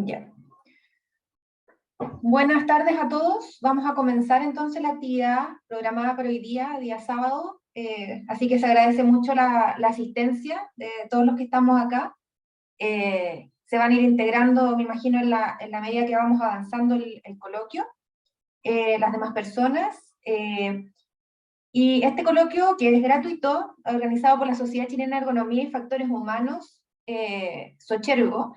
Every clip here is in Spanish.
Ya. Buenas tardes a todos. Vamos a comenzar entonces la actividad programada para hoy día sábado. Así que se agradece mucho la asistencia de todos los que estamos acá. Se van a ir integrando, me imagino, en la medida que vamos avanzando el coloquio, las demás personas. Y este coloquio, que es gratuito, organizado por la Sociedad Chilena de Ergonomía y Factores Humanos, SOCHERGO,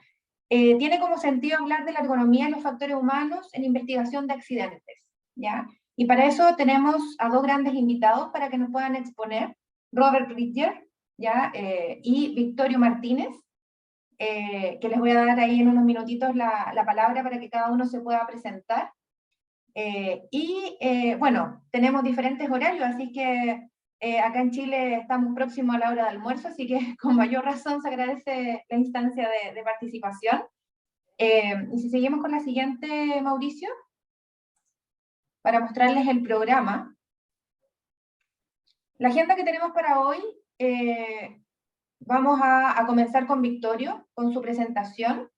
tiene como sentido hablar de la ergonomía y los factores humanos en investigación de accidentes, ¿ya? Y para eso tenemos a dos grandes invitados para que nos puedan exponer, Robert Bridger, ¿ya? Y Victorio Martínez, que les voy a dar ahí en unos minutitos la palabra para que cada uno se pueda presentar. Bueno, tenemos diferentes horarios, así que acá en Chile estamos próximos a la hora de almuerzo, así que con mayor razón se agradece la instancia de participación. Y si seguimos con la siguiente, Mauricio, para mostrarles el programa. La agenda que tenemos para hoy, vamos a comenzar con Victorio, con su presentación,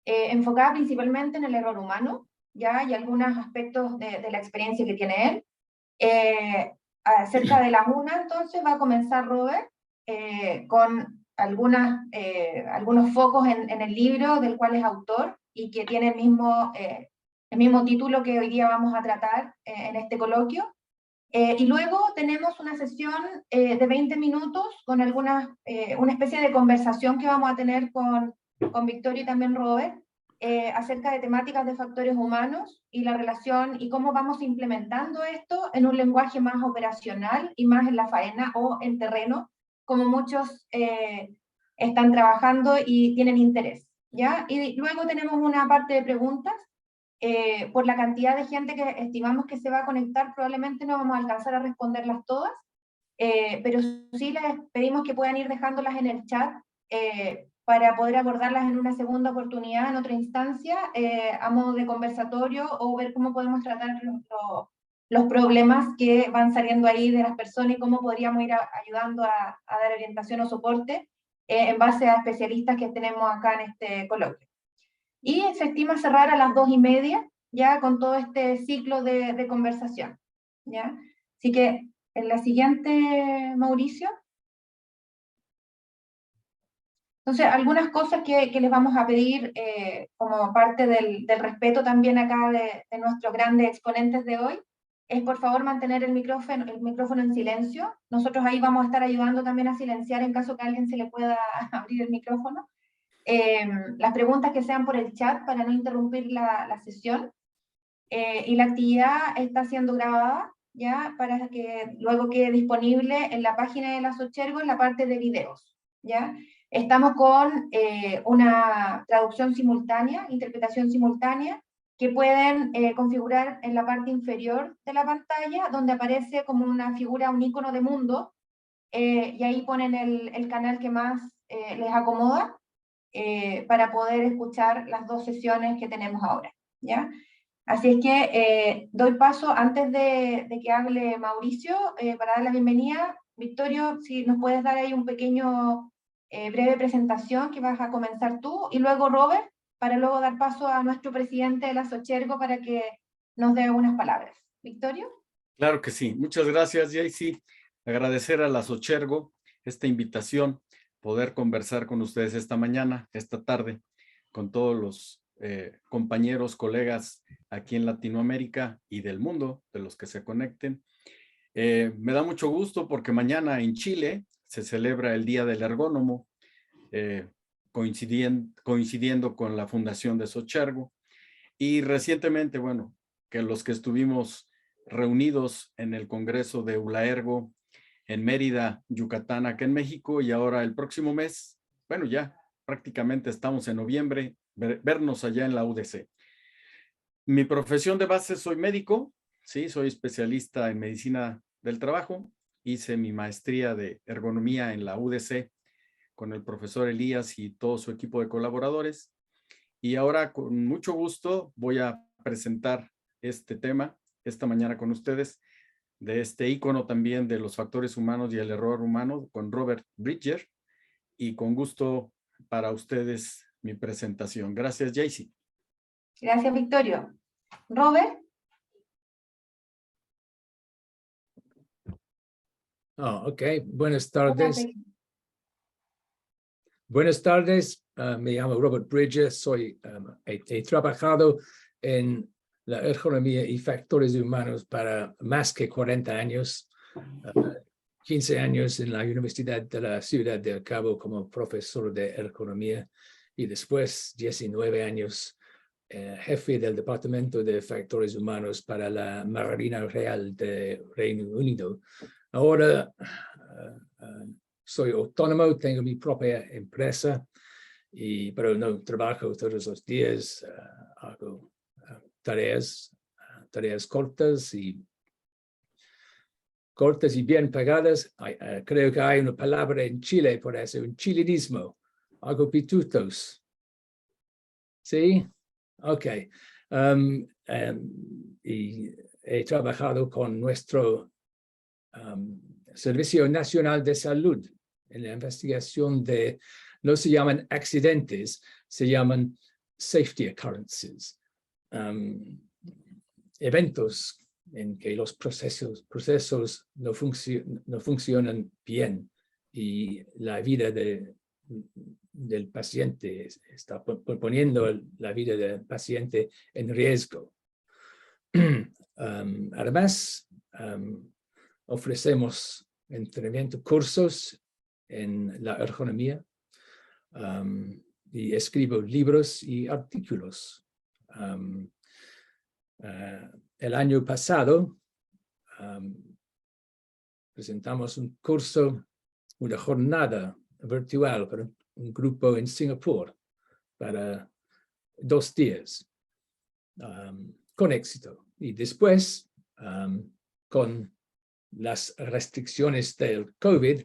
enfocada principalmente en el error humano, ¿ya? Y algunos aspectos de la experiencia que tiene él. Cerca de las 1, entonces, va a comenzar Robert con algunos focos en el libro del cual es autor y que tiene el mismo título que hoy día vamos a tratar en este coloquio. Y luego tenemos una sesión de 20 minutos con una especie de conversación que vamos a tener con Victoria y también Robert, acerca de temáticas de factores humanos y la relación y cómo vamos implementando esto en un lenguaje más operacional y más en la faena o en terreno, como muchos están trabajando y tienen interés, ¿ya? Y luego tenemos una parte de preguntas. Por la cantidad de gente que estimamos que se va a conectar, probablemente no vamos a alcanzar a responderlas todas, pero sí les pedimos que puedan ir dejándolas en el chat para poder abordarlas en una segunda oportunidad, en otra instancia, a modo de conversatorio, o ver cómo podemos tratar los problemas que van saliendo ahí de las personas y cómo podríamos ir ayudando a dar orientación o soporte en base a especialistas que tenemos acá en este coloquio. Y se estima cerrar a las 2:30, ya con todo este ciclo de conversación, ¿ya? Así que en la siguiente, Mauricio. Entonces, algunas cosas que les vamos a pedir como parte del respeto también acá de nuestros grandes exponentes de hoy, es por favor mantener el micrófono en silencio. Nosotros ahí vamos a estar ayudando también a silenciar en caso que a alguien se le pueda abrir el micrófono. Las preguntas que sean por el chat para no interrumpir la sesión. Y la actividad está siendo grabada, ¿ya? Para que luego quede disponible en la página de la SOCHERGO en la parte de videos, ¿ya? Estamos con una traducción simultánea, interpretación simultánea, que pueden configurar en la parte inferior de la pantalla, donde aparece como una figura, un icono de mundo, y ahí ponen el canal que más les acomoda, para poder escuchar las dos sesiones que tenemos ahora, ¿ya? Así es que doy paso, antes de que hable Mauricio, para dar la bienvenida. Victorio, si nos puedes dar ahí un pequeño, breve presentación que vas a comenzar tú, y luego Robert, para luego dar paso a nuestro presidente de la SOCHERGO para que nos dé unas palabras. Victorio. Claro que sí. Muchas gracias, Jaycee. Agradecer a la SOCHERGO esta invitación, poder conversar con ustedes esta mañana, esta tarde, con todos los compañeros, colegas aquí en Latinoamérica y del mundo, de los que se conecten. Me da mucho gusto porque mañana en Chile se celebra el Día del Ergónomo, coincidiendo con la fundación de SOCHERGO. Y recientemente, bueno, que los que estuvimos reunidos en el Congreso de ULAERGO en Mérida, Yucatán, acá en México, y ahora el próximo mes, bueno, ya prácticamente estamos en noviembre, vernos allá en la UDC. Mi profesión de base, soy médico, sí, soy especialista en medicina del trabajo, hice mi maestría de ergonomía en la UDC con el profesor Elías y todo su equipo de colaboradores, y ahora con mucho gusto voy a presentar este tema esta mañana con ustedes, de este ícono también de los factores humanos y el error humano, con Robert Bridger, y con gusto para ustedes mi presentación. Gracias, Jaycee. Gracias, Victorio. Robert. Ok. Buenas tardes. Buenas tardes. Me llamo Robert Bridges. He trabajado en la ergonomía y factores humanos para más que 40 años. 15 años en la Universidad de la Ciudad del Cabo como profesor de ergonomía y después 19 años jefe del Departamento de Factores Humanos para la Marina Real de Reino Unido. Ahora soy autónomo, tengo mi propia empresa, pero no trabajo todos los días, hago tareas cortas y bien pagadas. Creo que hay una palabra en Chile por eso, un chilenismo. Hago pitutos. ¿Sí? Ok. Y he trabajado con nuestro Servicio Nacional de Salud en la investigación de, no se llaman accidentes, se llaman safety occurrences. Eventos en que los procesos no funcionan bien y la vida del paciente está poniendo la vida del paciente en riesgo. Además, ofrecemos entrenamiento, cursos en la ergonomía y escribo libros y artículos. El año pasado presentamos un curso, una jornada virtual para un grupo en Singapur para 2 días con éxito. Y después, con las restricciones del COVID,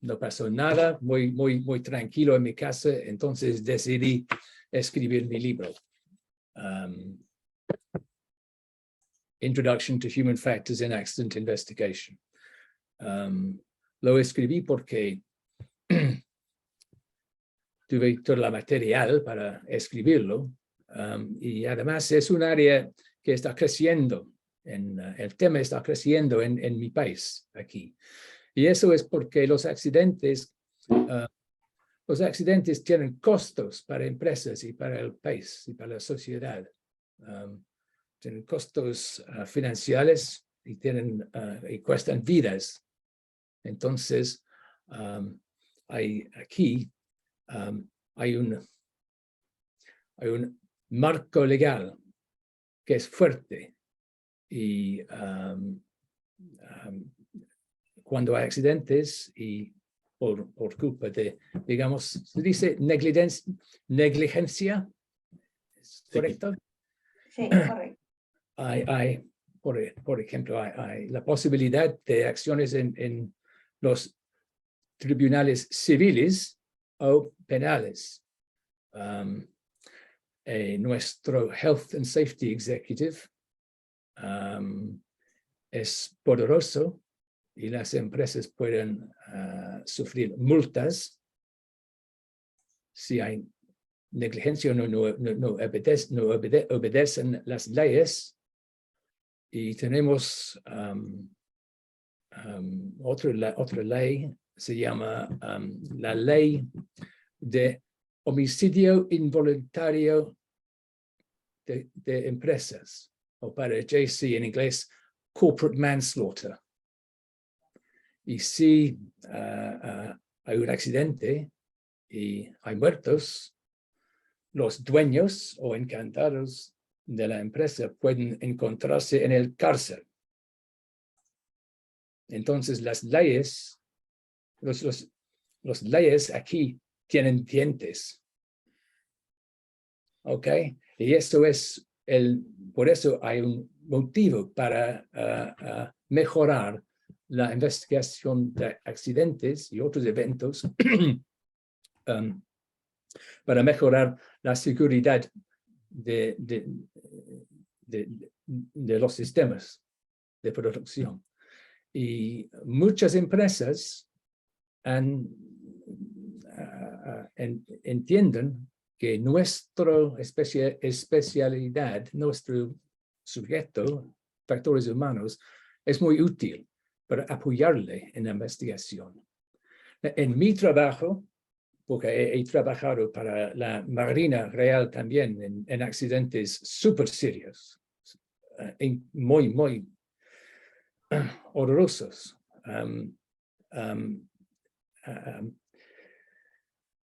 no pasó nada, muy tranquilo en mi casa, entonces decidí escribir mi libro. Introduction to Human Factors in Accident Investigation. Lo escribí porque tuve todo el material para escribirlo y además es un área que está creciendo, el tema está creciendo en mi país aquí. Y eso es porque los accidentes tienen costos para empresas y para el país y para la sociedad. Tienen costos financieros y cuestan vidas. Entonces, hay un marco legal que es fuerte y cuando hay accidentes y por culpa de, digamos, se dice negligencia, ¿es correcto? Sí, correcto. Por ejemplo, hay la posibilidad de acciones en los tribunales civiles o penales. Nuestro Health and Safety Executive es poderoso y las empresas pueden sufrir multas si hay negligencia o no obedecen las leyes. Y tenemos otra ley, se llama la ley de homicidio involuntario de empresas, o para JC en inglés, corporate manslaughter. Y si hay un accidente y hay muertos, los dueños o encargados de la empresa pueden encontrarse en el cárcel. Entonces las leyes, los leyes aquí tienen dientes. ¿Ok? Y eso es por eso hay un motivo para mejorar la investigación de accidentes y otros eventos para mejorar la seguridad de los sistemas de producción. Y muchas empresas entienden que nuestra especialidad, nuestro sujeto, factores humanos, es muy útil para apoyarle en la investigación. En mi trabajo, porque he trabajado para la Marina Real también en accidentes súper serios, muy horrorosos.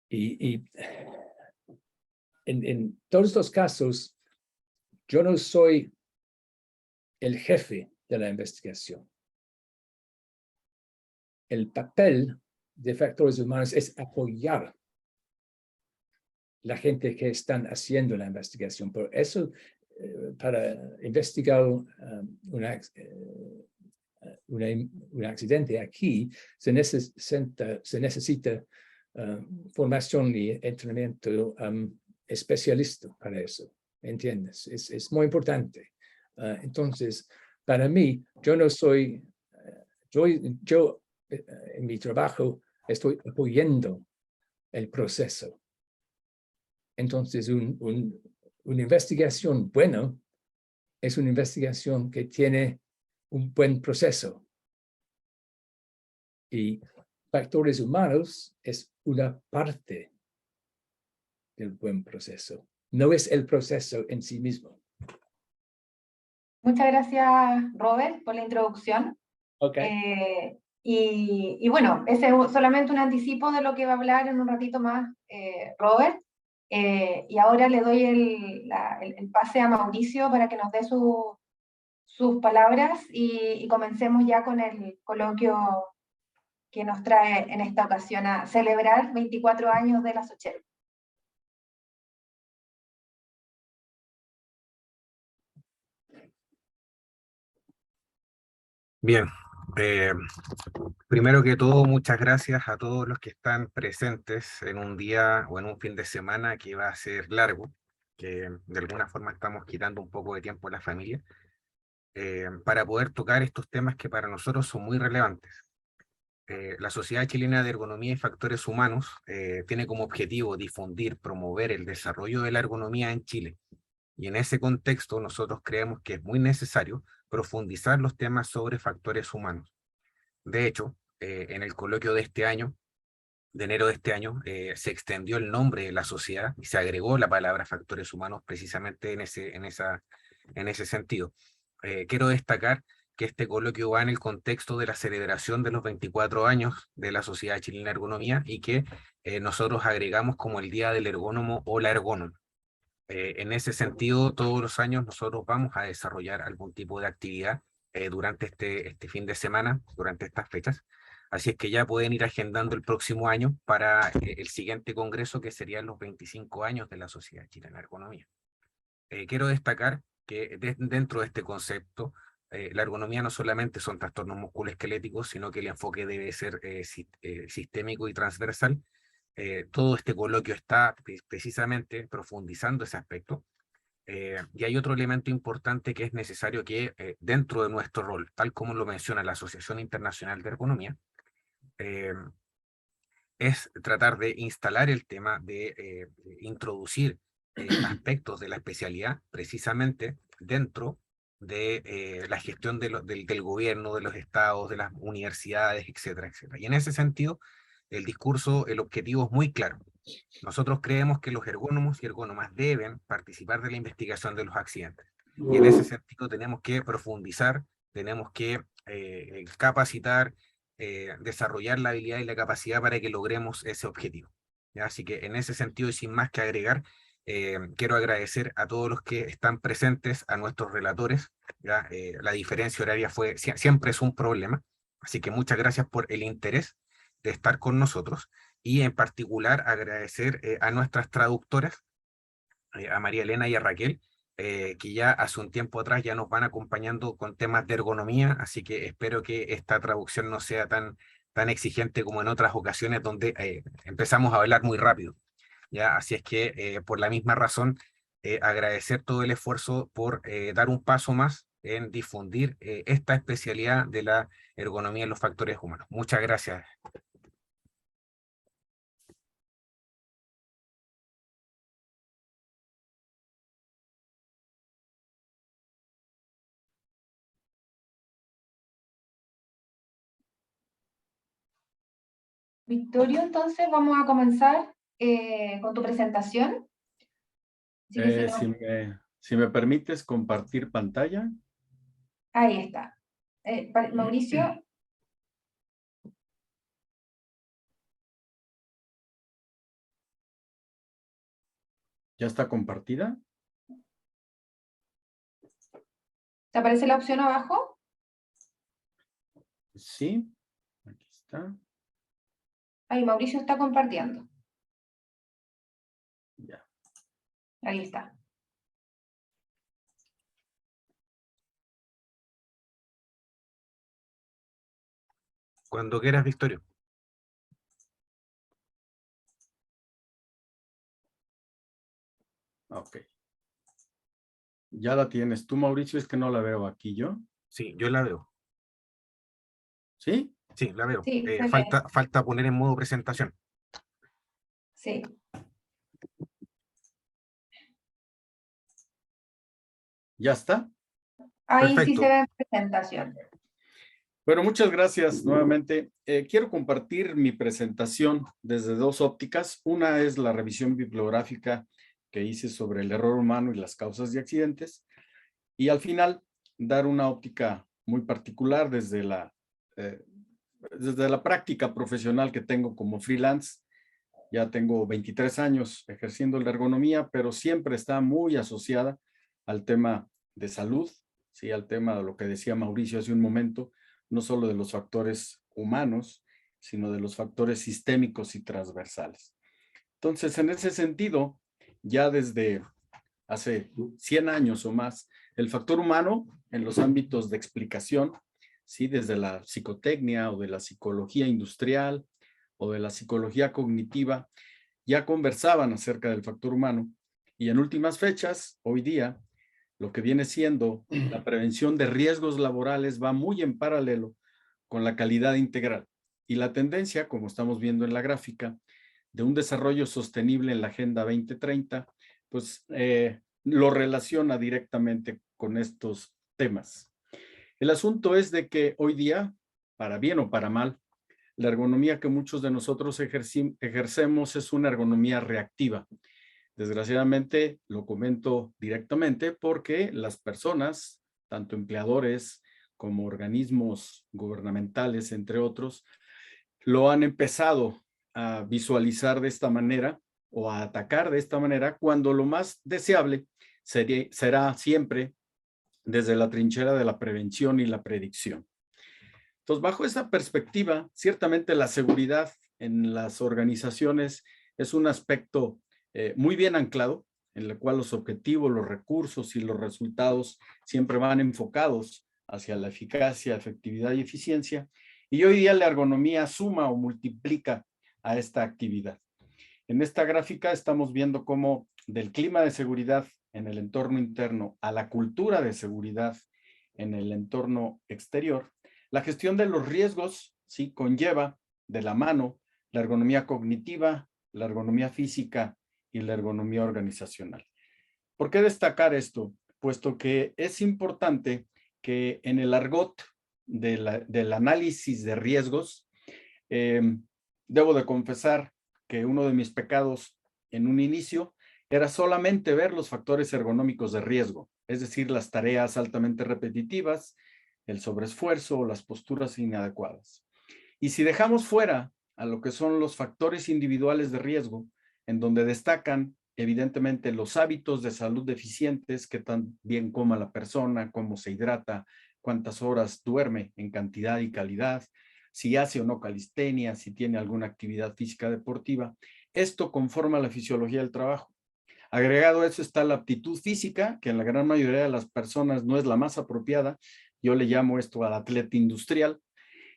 Y en todos estos casos, yo no soy el jefe de la investigación. El papel de factores humanos es apoyar la gente que están haciendo la investigación. Por eso, para investigar un accidente aquí, se necesita formación y entrenamiento especialista para eso, ¿entiendes? Es muy importante. Entonces, para mí, yo no soy, yo en mi trabajo estoy apoyando el proceso. Entonces, una investigación buena es una investigación que tiene un buen proceso. Y factores humanos es una parte del buen proceso. No es el proceso en sí mismo. Muchas gracias, Robert, por la introducción. Okay. Y bueno, ese es solamente un anticipo de lo que va a hablar en un ratito más Robert. Y ahora le doy el pase a Mauricio para que nos dé sus palabras y comencemos ya con el coloquio que nos trae en esta ocasión a celebrar 24 años de la Sochergo. Bien, primero que todo, muchas gracias a todos los que están presentes en un día o en un fin de semana que va a ser largo, que de alguna forma estamos quitando un poco de tiempo a la familia, para poder tocar estos temas que para nosotros son muy relevantes. La Sociedad Chilena de Ergonomía y Factores Humanos tiene como objetivo difundir, promover el desarrollo de la ergonomía en Chile. Y en ese contexto nosotros creemos que es muy necesario profundizar los temas sobre factores humanos. De hecho, en el coloquio de este año, de enero de este año, se extendió el nombre de la sociedad y se agregó la palabra factores humanos precisamente en ese sentido. Quiero destacar que este coloquio va en el contexto de la celebración de los 24 años de la Sociedad Chilena de Ergonomía y que nosotros agregamos como el Día del Ergónomo o la Ergónoma. En ese sentido, todos los años nosotros vamos a desarrollar algún tipo de actividad durante este fin de semana, durante estas fechas. Así es que ya pueden ir agendando el próximo año para el siguiente congreso, que serían los 25 años de la Sociedad Chilena de Ergonomía. Quiero destacar que dentro de este concepto, la ergonomía no solamente son trastornos musculoesqueléticos, sino que el enfoque debe ser sistémico y transversal. Todo este coloquio está precisamente profundizando ese aspecto. Y hay otro elemento importante que es necesario que dentro de nuestro rol, tal como lo menciona la Asociación Internacional de Ergonomía, es tratar de instalar el tema de introducir aspectos de la especialidad precisamente dentro de la gestión del gobierno, de los estados, de las universidades, etcétera, etcétera. Y en ese sentido, el discurso, el objetivo es muy claro. Nosotros creemos que los ergónomos y ergónomas deben participar de la investigación de los accidentes. Y en ese sentido tenemos que profundizar, tenemos que capacitar, desarrollar la habilidad y la capacidad para que logremos ese objetivo. ¿Ya? Así que en ese sentido y sin más que agregar, quiero agradecer a todos los que están presentes, a nuestros relatores. ¿Ya? La diferencia horaria siempre es un problema, así que muchas gracias por el interés de estar con nosotros y en particular agradecer a nuestras traductoras, a María Elena y a Raquel, que ya hace un tiempo atrás ya nos van acompañando con temas de ergonomía, así que espero que esta traducción no sea tan exigente como en otras ocasiones donde empezamos a hablar muy rápido. ¿Ya? Así es que por la misma razón, agradecer todo el esfuerzo por dar un paso más en difundir esta especialidad de la ergonomía en los factores humanos. Muchas gracias. Victorio, entonces vamos a comenzar con tu presentación. Así que Si me permites compartir pantalla. ahí está. Mauricio. ¿Ya está compartida? ¿Te aparece la opción abajo? Sí, aquí está. Ahí Mauricio está compartiendo. Ya. Ahí está. Cuando quieras, Victorio. Ok. Ya la tienes tú, Mauricio, es que no la veo aquí yo. Sí, yo la veo. ¿Sí? Sí, la veo. Sí, se ve. Falta poner en modo presentación. Sí. ¿Ya está? Ahí sí Perfecto. se ve en presentación. Bueno, muchas gracias nuevamente. Quiero compartir mi presentación desde dos ópticas. Una es la revisión bibliográfica que hice sobre el error humano y las causas de accidentes. Y al final, dar una óptica muy particular desde la práctica profesional que tengo como freelance. Ya tengo 23 años ejerciendo la ergonomía, pero siempre está muy asociada al tema de salud, ¿sí? Al tema de lo que decía Mauricio hace un momento, no solo de los factores humanos, sino de los factores sistémicos y transversales. Entonces, en ese sentido, ya desde hace 100 años o más, el factor humano en los ámbitos de explicación, ¿sí? Desde la psicotecnia o de la psicología industrial o de la psicología cognitiva, ya conversaban acerca del factor humano y en últimas fechas, hoy día, lo que viene siendo la prevención de riesgos laborales va muy en paralelo con la calidad integral y la tendencia, como estamos viendo en la gráfica, de un desarrollo sostenible en la Agenda 2030, pues lo relaciona directamente con estos temas. El asunto es de que hoy día, para bien o para mal, la ergonomía que muchos de nosotros ejercemos es una ergonomía reactiva. Desgraciadamente, lo comento directamente porque las personas, tanto empleadores como organismos gubernamentales, entre otros, lo han empezado a visualizar de esta manera o a atacar de esta manera, cuando lo más deseable será siempre desde la trinchera de la prevención y la predicción. Entonces, bajo esa perspectiva, ciertamente la seguridad en las organizaciones es un aspecto muy bien anclado, en el cual los objetivos, los recursos y los resultados siempre van enfocados hacia la eficacia, efectividad y eficiencia. Y hoy día la ergonomía suma o multiplica a esta actividad. En esta gráfica estamos viendo cómo del clima de seguridad en el entorno interno a la cultura de seguridad en el entorno exterior, la gestión de los riesgos sí conlleva de la mano la ergonomía cognitiva, la ergonomía física y la ergonomía organizacional. ¿Por qué destacar esto? Puesto que es importante que en el argot del análisis de riesgos, debo de confesar que uno de mis pecados en un inicio era solamente ver los factores ergonómicos de riesgo, es decir, las tareas altamente repetitivas, el sobreesfuerzo o las posturas inadecuadas. Y si dejamos fuera a lo que son los factores individuales de riesgo, en donde destacan evidentemente los hábitos de salud deficientes, que tan bien coma la persona, cómo se hidrata, cuántas horas duerme en cantidad y calidad, si hace o no calistenia, si tiene alguna actividad física deportiva. Esto conforma la fisiología del trabajo. Agregado a eso está la aptitud física, que en la gran mayoría de las personas no es la más apropiada. Yo le llamo esto al atleta industrial.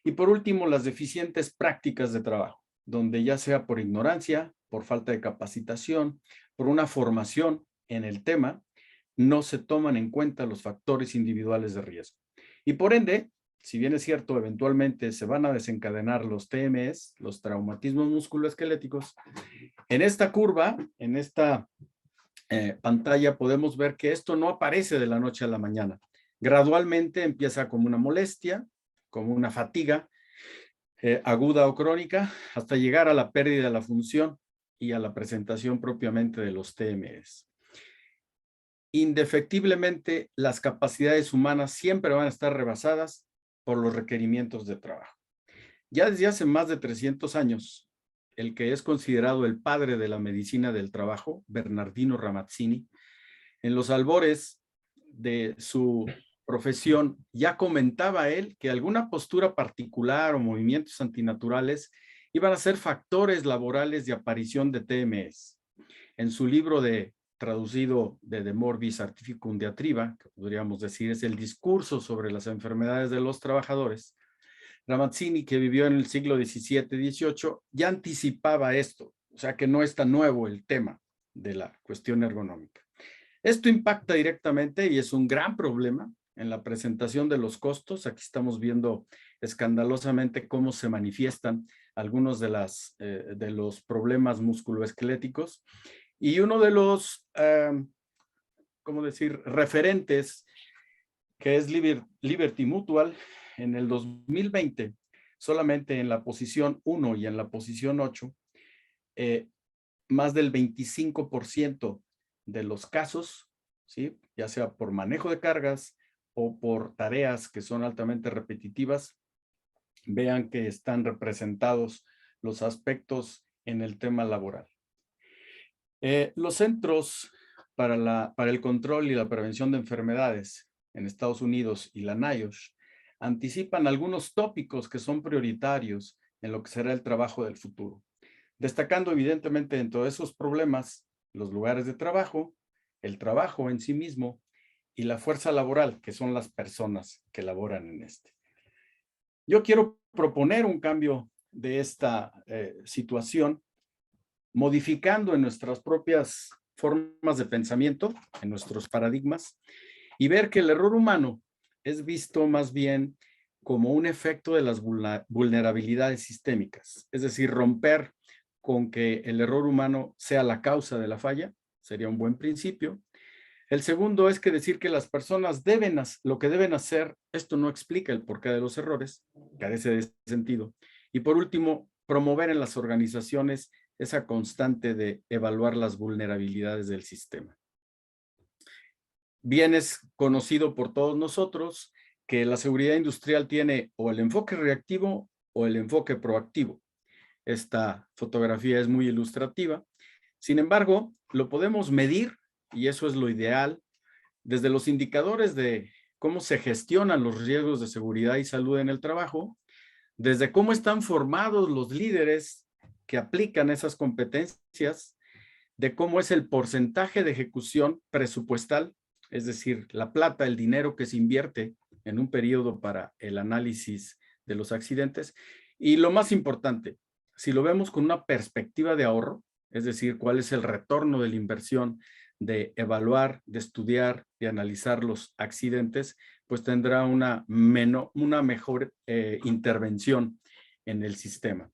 Y por último, las deficientes prácticas de trabajo, donde ya sea por ignorancia, por falta de capacitación, por una formación en el tema, no se toman en cuenta los factores individuales de riesgo. Y por ende, si bien es cierto, eventualmente se van a desencadenar los TMS, los traumatismos musculoesqueléticos, en esta curva, en esta pantalla, podemos ver que esto no aparece de la noche a la mañana. Gradualmente empieza como una molestia, como una fatiga, aguda o crónica, hasta llegar a la pérdida de la función y a la presentación propiamente de los TMS. Indefectiblemente, las capacidades humanas siempre van a estar rebasadas por los requerimientos de trabajo. Ya desde hace más de 300 años, el que es considerado el padre de la medicina del trabajo, Bernardino Ramazzini, en los albores de su profesión, ya comentaba él que alguna postura particular o movimientos antinaturales iban a ser factores laborales de aparición de TMS. En su libro traducido de Morbis Artificum Diatriba, que podríamos decir es el discurso sobre las enfermedades de los trabajadores, Ramazzini, que vivió en el siglo XVII-XVIII, ya anticipaba esto, o sea que no es tan nuevo el tema de la cuestión ergonómica. Esto impacta directamente y es un gran problema en la presentación de los costos. Aquí estamos viendo escandalosamente cómo se manifiestan algunos de los problemas musculoesqueléticos. Y uno de los, ¿cómo decir?, referentes, que es Liberty Mutual, en el 2020, solamente en la posición 1 y en la posición 8, más del 25% de los casos, ¿sí?, ya sea por manejo de cargas o por tareas que son altamente repetitivas, vean que están representados los aspectos en el tema laboral. Los Centros para el Control y la Prevención de Enfermedades en Estados Unidos y la NIOSH anticipan algunos tópicos que son prioritarios en lo que será el trabajo del futuro, destacando evidentemente dentro de esos problemas los lugares de trabajo, el trabajo en sí mismo y la fuerza laboral, que son las personas que laboran en este. Yo quiero proponer un cambio de esta situación, modificando en nuestras propias formas de pensamiento, en nuestros paradigmas, y ver que el error humano es visto más bien como un efecto de las vulnerabilidades sistémicas, es decir, romper con que el error humano sea la causa de la falla, sería un buen principio. El segundo es que decir que las personas lo que deben hacer, esto no explica el porqué de los errores, carece de sentido. Y por último, promover en las organizaciones esa constante de evaluar las vulnerabilidades del sistema. Bien es conocido por todos nosotros que la seguridad industrial tiene o el enfoque reactivo o el enfoque proactivo. Esta fotografía es muy ilustrativa. Sin embargo, lo podemos medir, y eso es lo ideal, desde los indicadores de cómo se gestionan los riesgos de seguridad y salud en el trabajo, desde cómo están formados los líderes que aplican esas competencias, de cómo es el porcentaje de ejecución presupuestal, es decir, la plata, el dinero que se invierte en un periodo para el análisis de los accidentes. Y lo más importante, si lo vemos con una perspectiva de ahorro, es decir, cuál es el retorno de la inversión de evaluar, de estudiar, de analizar los accidentes, pues tendrá una mejor intervención en el sistema.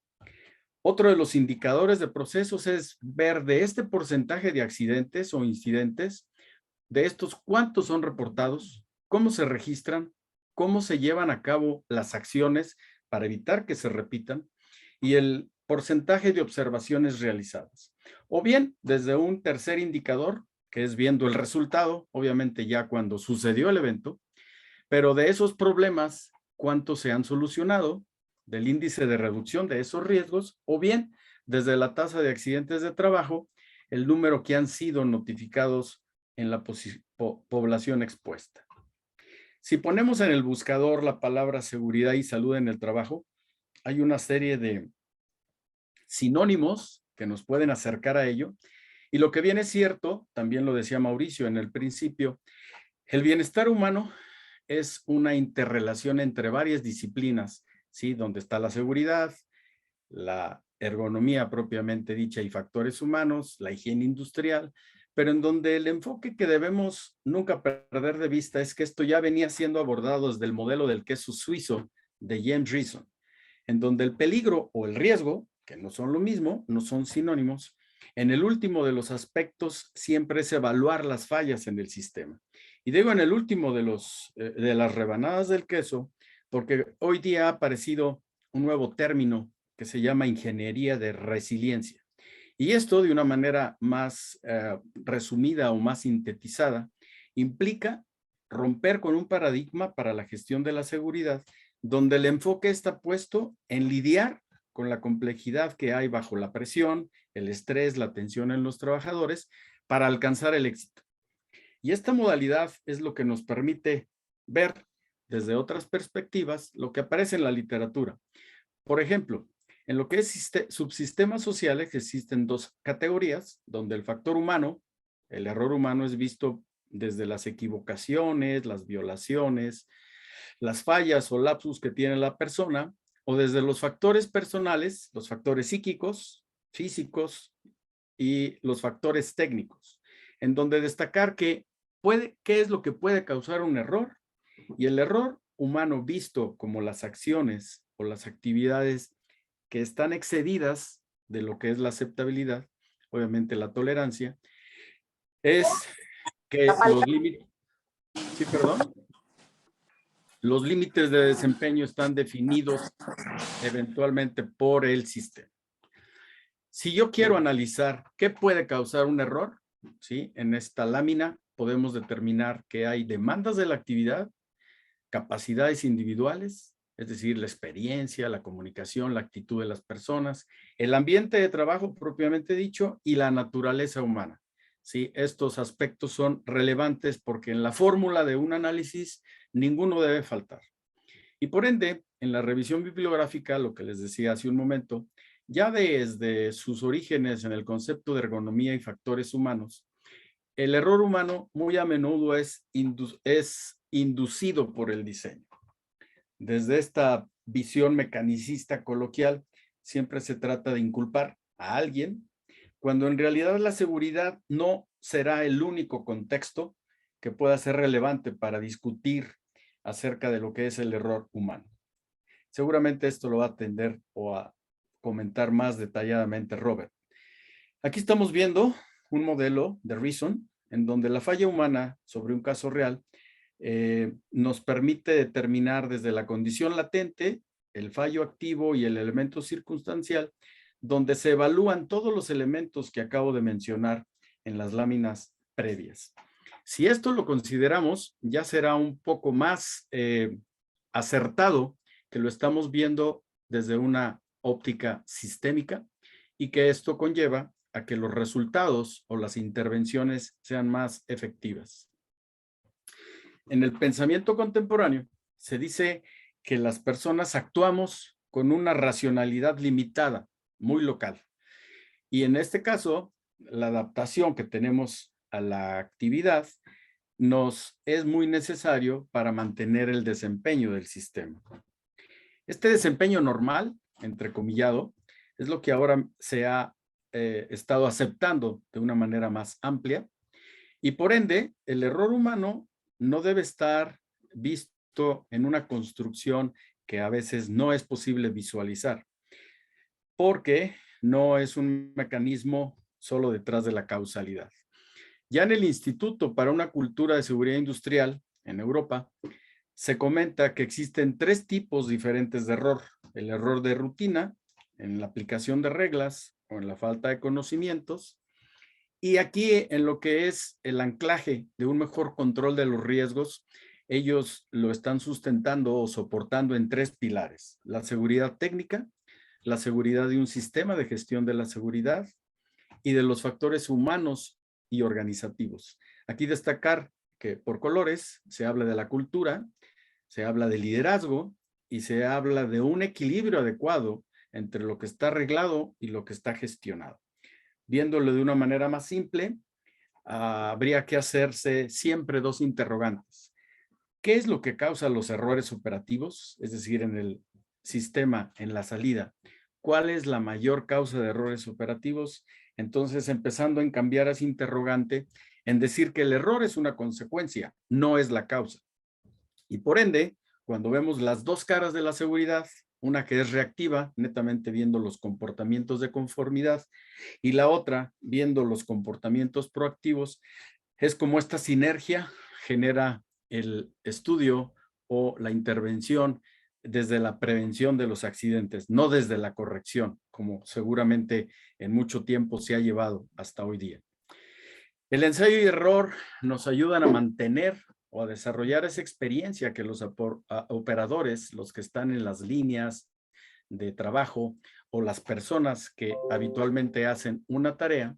Otro de los indicadores de procesos es ver de este porcentaje de accidentes o incidentes, de estos cuántos son reportados, cómo se registran, cómo se llevan a cabo las acciones para evitar que se repitan y el porcentaje de observaciones realizadas. O bien, desde un tercer indicador, que es viendo el resultado, obviamente ya cuando sucedió el evento, pero de esos problemas, cuántos se han solucionado, del índice de reducción de esos riesgos, o bien, desde la tasa de accidentes de trabajo, el número que han sido notificados en la población expuesta. Si ponemos en el buscador la palabra seguridad y salud en el trabajo, hay una serie de sinónimos que nos pueden acercar a ello. Y lo que bien es cierto, también lo decía Mauricio en el principio, el bienestar humano es una interrelación entre varias disciplinas, ¿sí? Donde está la seguridad, la ergonomía propiamente dicha y factores humanos, la higiene industrial, pero en donde el enfoque que debemos nunca perder de vista es que esto ya venía siendo abordado desde el modelo del queso suizo de James Reason, en donde el peligro o el riesgo, que no son lo mismo, no son sinónimos, en el último de los aspectos siempre es evaluar las fallas en el sistema. Y digo en el último de las rebanadas del queso, porque hoy día ha aparecido un nuevo término que se llama ingeniería de resiliencia. Y esto, de una manera más resumida o más sintetizada, implica romper con un paradigma para la gestión de la seguridad, donde el enfoque está puesto en lidiar con la complejidad que hay bajo la presión, el estrés, la tensión en los trabajadores, para alcanzar el éxito. Y esta modalidad es lo que nos permite ver desde otras perspectivas lo que aparece en la literatura. Por ejemplo, en lo que es subsistemas sociales existen dos categorías, donde el factor humano, el error humano, es visto desde las equivocaciones, las violaciones, las fallas o lapsus que tiene la persona, o desde los factores personales, los factores psíquicos, físicos y los factores técnicos, en donde destacar qué es lo que puede causar un error, y el error humano visto como las acciones o las actividades que están excedidas de lo que es la aceptabilidad, obviamente la tolerancia, es que los límites, sí, perdón, los límites de desempeño están definidos eventualmente por el sistema. Si yo quiero analizar qué puede causar un error, ¿sí? En esta lámina podemos determinar que hay demandas de la actividad, capacidades individuales, es decir, la experiencia, la comunicación, la actitud de las personas, el ambiente de trabajo propiamente dicho y la naturaleza humana. ¿Sí? Estos aspectos son relevantes porque en la fórmula de un análisis ninguno debe faltar. Y por ende, en la revisión bibliográfica, lo que les decía hace un momento, ya desde sus orígenes en el concepto de ergonomía y factores humanos, el error humano muy a menudo es inducido por el diseño. Desde esta visión mecanicista coloquial, siempre se trata de inculpar a alguien, cuando en realidad la seguridad no será el único contexto que pueda ser relevante para discutir acerca de lo que es el error humano. Seguramente esto lo va a atender o a comentar más detalladamente Robert. Aquí estamos viendo un modelo de Reason en donde la falla humana sobre un caso real nos permite determinar desde la condición latente, el fallo activo y el elemento circunstancial, donde se evalúan todos los elementos que acabo de mencionar en las láminas previas. Si esto lo consideramos, ya será un poco más acertado que lo estamos viendo desde una óptica sistémica y que esto conlleva a que los resultados o las intervenciones sean más efectivas. En el pensamiento contemporáneo se dice que las personas actuamos con una racionalidad limitada, muy local. Y en este caso, la adaptación que tenemos a la actividad nos es muy necesario para mantener el desempeño del sistema. Este desempeño normal, entrecomillado, es lo que ahora se ha estado aceptando de una manera más amplia, y por ende, el error humano no debe estar visto en una construcción que a veces no es posible visualizar, porque no es un mecanismo solo detrás de la causalidad. Ya en el Instituto para una Cultura de Seguridad Industrial, en Europa, se comenta que existen 3 tipos diferentes de error. El error de rutina, en la aplicación de reglas o en la falta de conocimientos. Y aquí en lo que es el anclaje de un mejor control de los riesgos, ellos lo están sustentando o soportando en 3 pilares: la seguridad técnica, la seguridad de un sistema de gestión de la seguridad y de los factores humanos y organizativos. Aquí destacar que por colores se habla de la cultura, se habla de liderazgo y se habla de un equilibrio adecuado entre lo que está arreglado y lo que está gestionado. Viéndolo de una manera más simple, habría que hacerse siempre 2 interrogantes. ¿Qué es lo que causa los errores operativos? Es decir, en el sistema, en la salida, ¿cuál es la mayor causa de errores operativos? Entonces, empezando en cambiar ese interrogante, en decir que el error es una consecuencia, no es la causa. Y por ende, cuando vemos las 2 caras de la seguridad, una que es reactiva, netamente viendo los comportamientos de conformidad, y la otra viendo los comportamientos proactivos, es como esta sinergia genera el estudio o la intervención desde la prevención de los accidentes, no desde la corrección, como seguramente en mucho tiempo se ha llevado hasta hoy día. El ensayo y error nos ayudan a mantener o a desarrollar esa experiencia que los operadores, los que están en las líneas de trabajo o las personas que habitualmente hacen una tarea,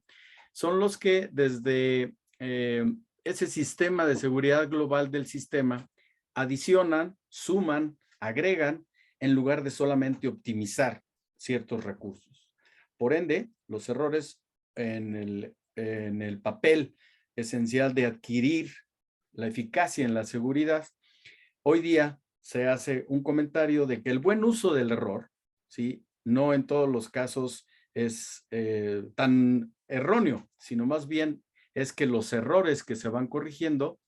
son los que desde ese sistema de seguridad global del sistema adicionan, suman, agregan, en lugar de solamente optimizar ciertos recursos. Por ende, los errores en el papel esencial de adquirir la eficacia en la seguridad, hoy día se hace un comentario de que el buen uso del error, ¿sí?, no en todos los casos es tan erróneo, sino más bien es que los errores que se van corrigiendo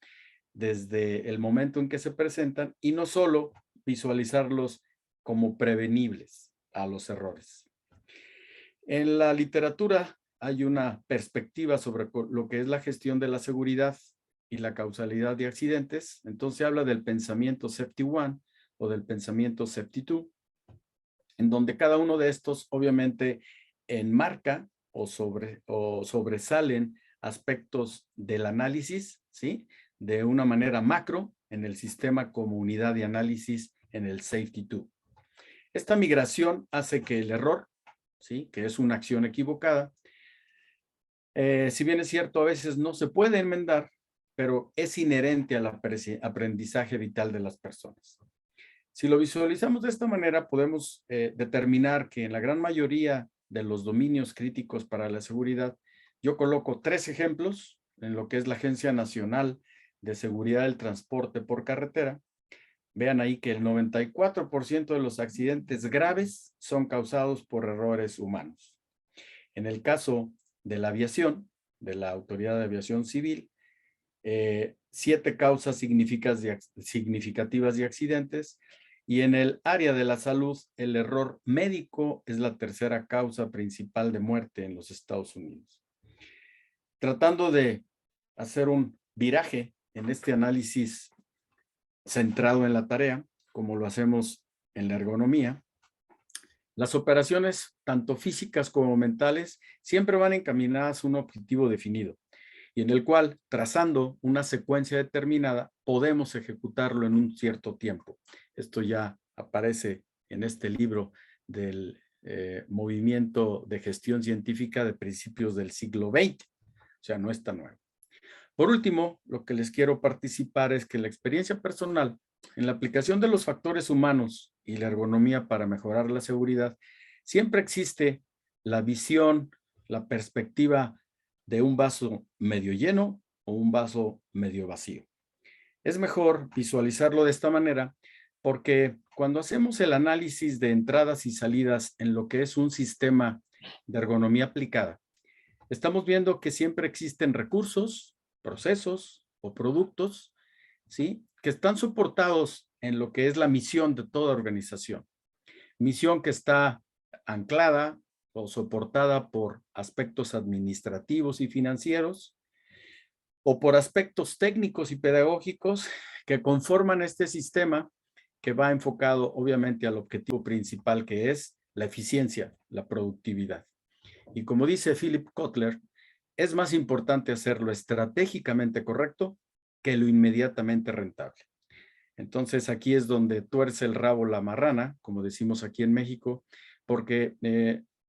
desde el momento en que se presentan y no solo visualizarlos como prevenibles a los errores. En la literatura hay una perspectiva sobre lo que es la gestión de la seguridad y la causalidad de accidentes. Entonces habla del pensamiento Safety 1 o del pensamiento Safety 2, en donde cada uno de estos obviamente enmarca o sobresalen aspectos del análisis, ¿sí?, de una manera macro en el sistema como unidad de análisis en el Safety 2. Esta migración hace que el error, ¿sí?, que es una acción equivocada, si bien es cierto, a veces no se puede enmendar, pero es inherente al aprendizaje vital de las personas. Si lo visualizamos de esta manera, podemos determinar que en la gran mayoría de los dominios críticos para la seguridad, yo coloco 3 ejemplos en lo que es la Agencia Nacional de Seguridad del Transporte por Carretera. Vean ahí que el 94% de los accidentes graves son causados por errores humanos. En el caso de la aviación, de la Autoridad de Aviación Civil, 7 causas significativas de accidentes, y en el área de la salud, el error médico es la tercera causa principal de muerte en los Estados Unidos. Tratando de hacer un viraje en este análisis centrado en la tarea, como lo hacemos en la ergonomía, las operaciones, tanto físicas como mentales, siempre van encaminadas a un objetivo definido, y en el cual, trazando una secuencia determinada, podemos ejecutarlo en un cierto tiempo. Esto ya aparece en este libro del movimiento de gestión científica de principios del siglo XX, o sea, no está nuevo. Por último, lo que les quiero participar es que la experiencia personal en la aplicación de los factores humanos y la ergonomía para mejorar la seguridad, siempre existe la visión, la perspectiva de un vaso medio lleno o un vaso medio vacío. Es mejor visualizarlo de esta manera porque cuando hacemos el análisis de entradas y salidas en lo que es un sistema de ergonomía aplicada, estamos viendo que siempre existen recursos, procesos o productos, ¿sí?, que están soportados en lo que es la misión de toda organización. Misión que está anclada o soportada por aspectos administrativos y financieros o por aspectos técnicos y pedagógicos que conforman este sistema que va enfocado obviamente al objetivo principal, que es la eficiencia, la productividad. Y como dice Philip Kotler, es más importante hacerlo estratégicamente correcto que lo inmediatamente rentable. Entonces aquí es donde tuerce el rabo la marrana, como decimos aquí en México, porque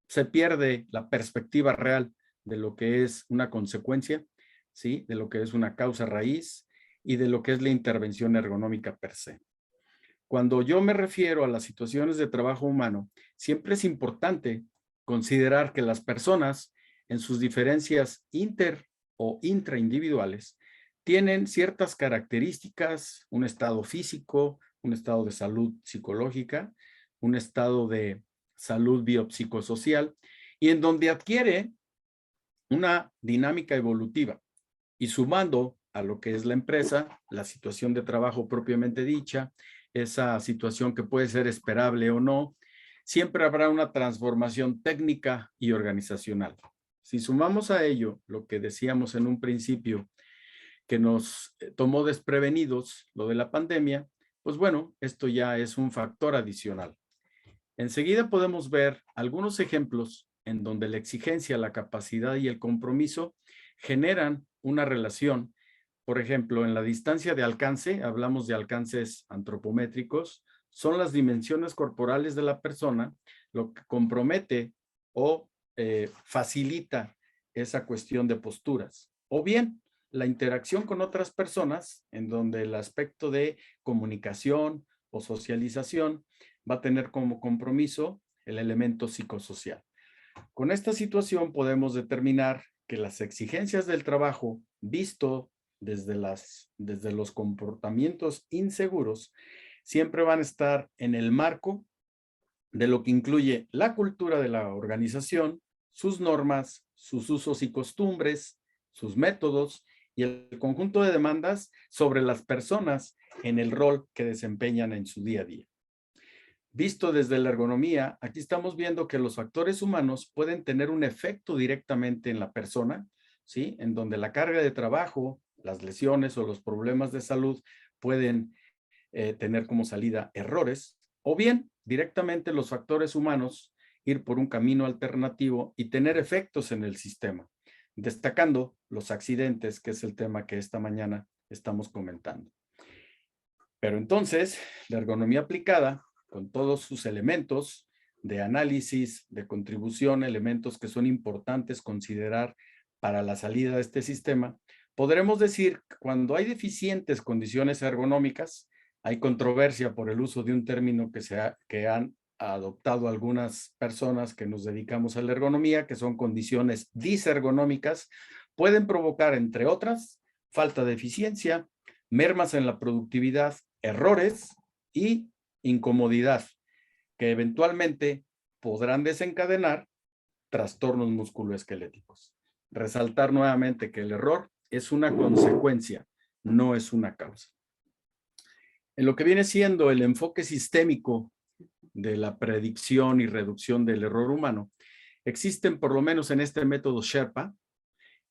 se pierde la perspectiva real de lo que es una consecuencia, ¿sí?, de lo que es una causa raíz y de lo que es la intervención ergonómica per se. Cuando yo me refiero a las situaciones de trabajo humano, siempre es importante considerar que las personas en sus diferencias inter o intraindividuales tienen ciertas características, un estado físico, un estado de salud psicológica, un estado de salud biopsicosocial, y en donde adquiere una dinámica evolutiva. Y sumando a lo que es la empresa, la situación de trabajo propiamente dicha, esa situación que puede ser esperable o no, siempre habrá una transformación técnica y organizacional. Si sumamos a ello lo que decíamos en un principio, que nos tomó desprevenidos, lo de la pandemia, pues bueno, esto ya es un factor adicional. Enseguida podemos ver algunos ejemplos en donde la exigencia, la capacidad y el compromiso generan una relación. Por ejemplo, en la distancia de alcance, hablamos de alcances antropométricos, son las dimensiones corporales de la persona lo que compromete o facilita esa cuestión de posturas. O bien, la interacción con otras personas, en donde el aspecto de comunicación o socialización va a tener como compromiso el elemento psicosocial. Con esta situación podemos determinar que las exigencias del trabajo, visto desde los comportamientos inseguros, siempre van a estar en el marco de lo que incluye la cultura de la organización, sus normas, sus usos y costumbres, sus métodos y el conjunto de demandas sobre las personas en el rol que desempeñan en su día a día. Visto desde la ergonomía, aquí estamos viendo que los factores humanos pueden tener un efecto directamente en la persona, ¿sí? En donde la carga de trabajo, las lesiones o los problemas de salud pueden tener como salida errores, o bien directamente los factores humanos ir por un camino alternativo y tener efectos en el sistema, destacando los accidentes, que es el tema que esta mañana estamos comentando. Pero entonces, la ergonomía aplicada, con todos sus elementos de análisis, de contribución, elementos que son importantes considerar para la salida de este sistema, podremos decir que cuando hay deficientes condiciones ergonómicas, hay controversia por el uso de un término que han adoptado algunas personas que nos dedicamos a la ergonomía, que son condiciones disergonómicas, pueden provocar, entre otras, falta de eficiencia, mermas en la productividad, errores y incomodidad, que eventualmente podrán desencadenar trastornos musculoesqueléticos. Resaltar nuevamente que el error es una consecuencia, no es una causa. En lo que viene siendo el enfoque sistémico de la predicción y reducción del error humano, existen por lo menos en este método Sherpa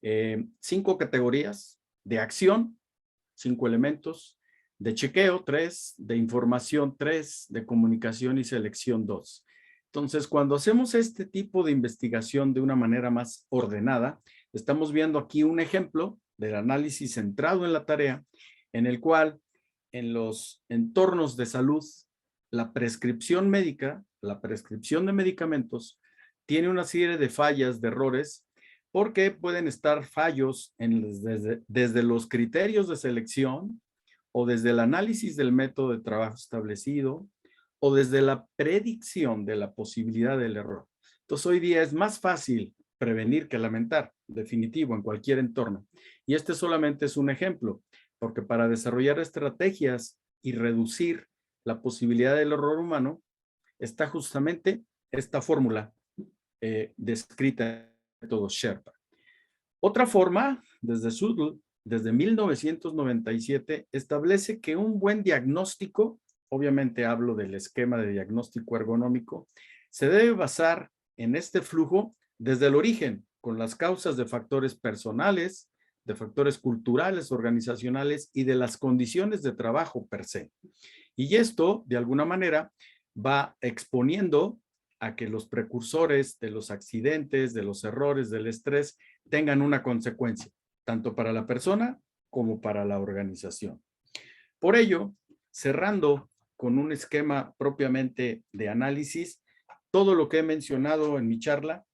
5 categorías de acción, 5 elementos, de chequeo 3, de información 3, de comunicación y selección 2. Entonces, cuando hacemos este tipo de investigación de una manera más ordenada, estamos viendo aquí un ejemplo del análisis centrado en la tarea, en el cual en los entornos de salud, la prescripción médica, la prescripción de medicamentos, tiene una serie de fallas, de errores, porque pueden estar fallos desde los criterios de selección o desde el análisis del método de trabajo establecido o desde la predicción de la posibilidad del error. Entonces, hoy día es más fácil prevenir que lamentar, definitivo, en cualquier entorno. Y este solamente es un ejemplo, porque para desarrollar estrategias y reducir la posibilidad del error humano, está justamente esta fórmula descrita en el método Sherpa. Otra forma, desde 1997, establece que un buen diagnóstico, obviamente hablo del esquema de diagnóstico ergonómico, se debe basar en este flujo desde el origen, con las causas de factores personales, de factores culturales, organizacionales y de las condiciones de trabajo per se. Y esto, de alguna manera, va exponiendo a que los precursores de los accidentes, de los errores, del estrés, tengan una consecuencia, tanto para la persona como para la organización. Por ello, cerrando con un esquema propiamente de análisis, todo lo que he mencionado en mi charla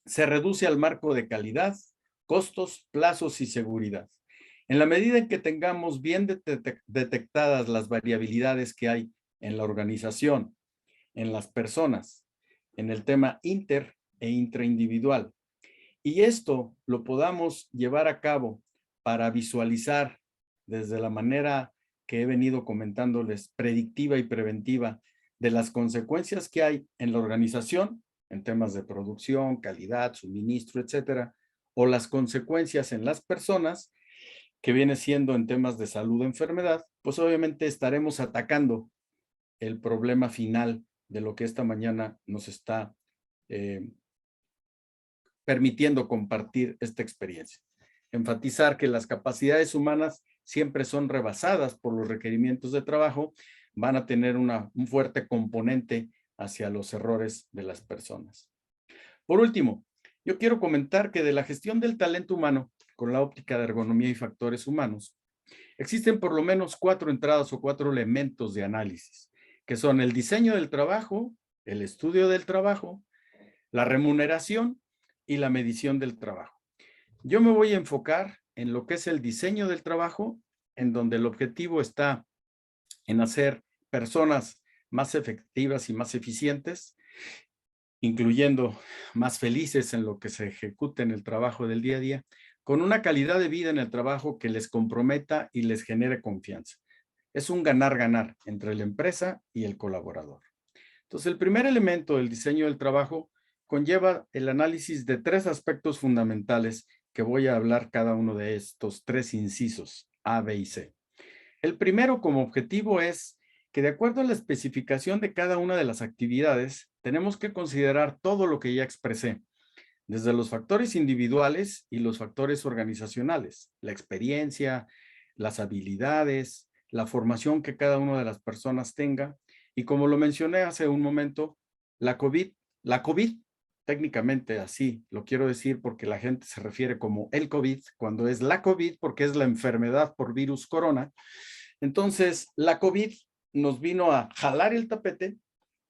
se reduce al marco de calidad, costos, plazos y seguridad. En la medida en que tengamos bien detectadas las variabilidades que hay en la organización, en las personas, en el tema inter e intraindividual, y esto lo podamos llevar a cabo para visualizar desde la manera que he venido comentándoles, predictiva y preventiva, de las consecuencias que hay en la organización, en temas de producción, calidad, suministro, etcétera, o las consecuencias en las personas, que viene siendo en temas de salud o enfermedad, pues obviamente estaremos atacando el problema final de lo que esta mañana nos está permitiendo compartir esta experiencia. Enfatizar que las capacidades humanas siempre son rebasadas por los requerimientos de trabajo, van a tener un fuerte componente hacia los errores de las personas. Por último, yo quiero comentar que de la gestión del talento humano con la óptica de ergonomía y factores humanos, existen por lo menos 4 entradas o 4 elementos de análisis, que son el diseño del trabajo, el estudio del trabajo, la remuneración y la medición del trabajo. Yo me voy a enfocar en lo que es el diseño del trabajo, en donde el objetivo está en hacer personas más efectivas y más eficientes, incluyendo más felices en lo que se ejecute en el trabajo del día a día, con una calidad de vida en el trabajo que les comprometa y les genere confianza. Es un ganar-ganar entre la empresa y el colaborador. Entonces, el primer elemento del diseño del trabajo conlleva el análisis de 3 aspectos fundamentales que voy a hablar cada uno de estos 3 incisos, A, B y C. El primero como objetivo es que de acuerdo a la especificación de cada una de las actividades, tenemos que considerar todo lo que ya expresé, desde los factores individuales y los factores organizacionales, la experiencia, las habilidades, la formación que cada una de las personas tenga, y como lo mencioné hace un momento, la COVID, técnicamente así lo quiero decir porque la gente se refiere como el COVID, cuando es la COVID porque es la enfermedad por virus corona. Entonces, la COVID nos vino a jalar el tapete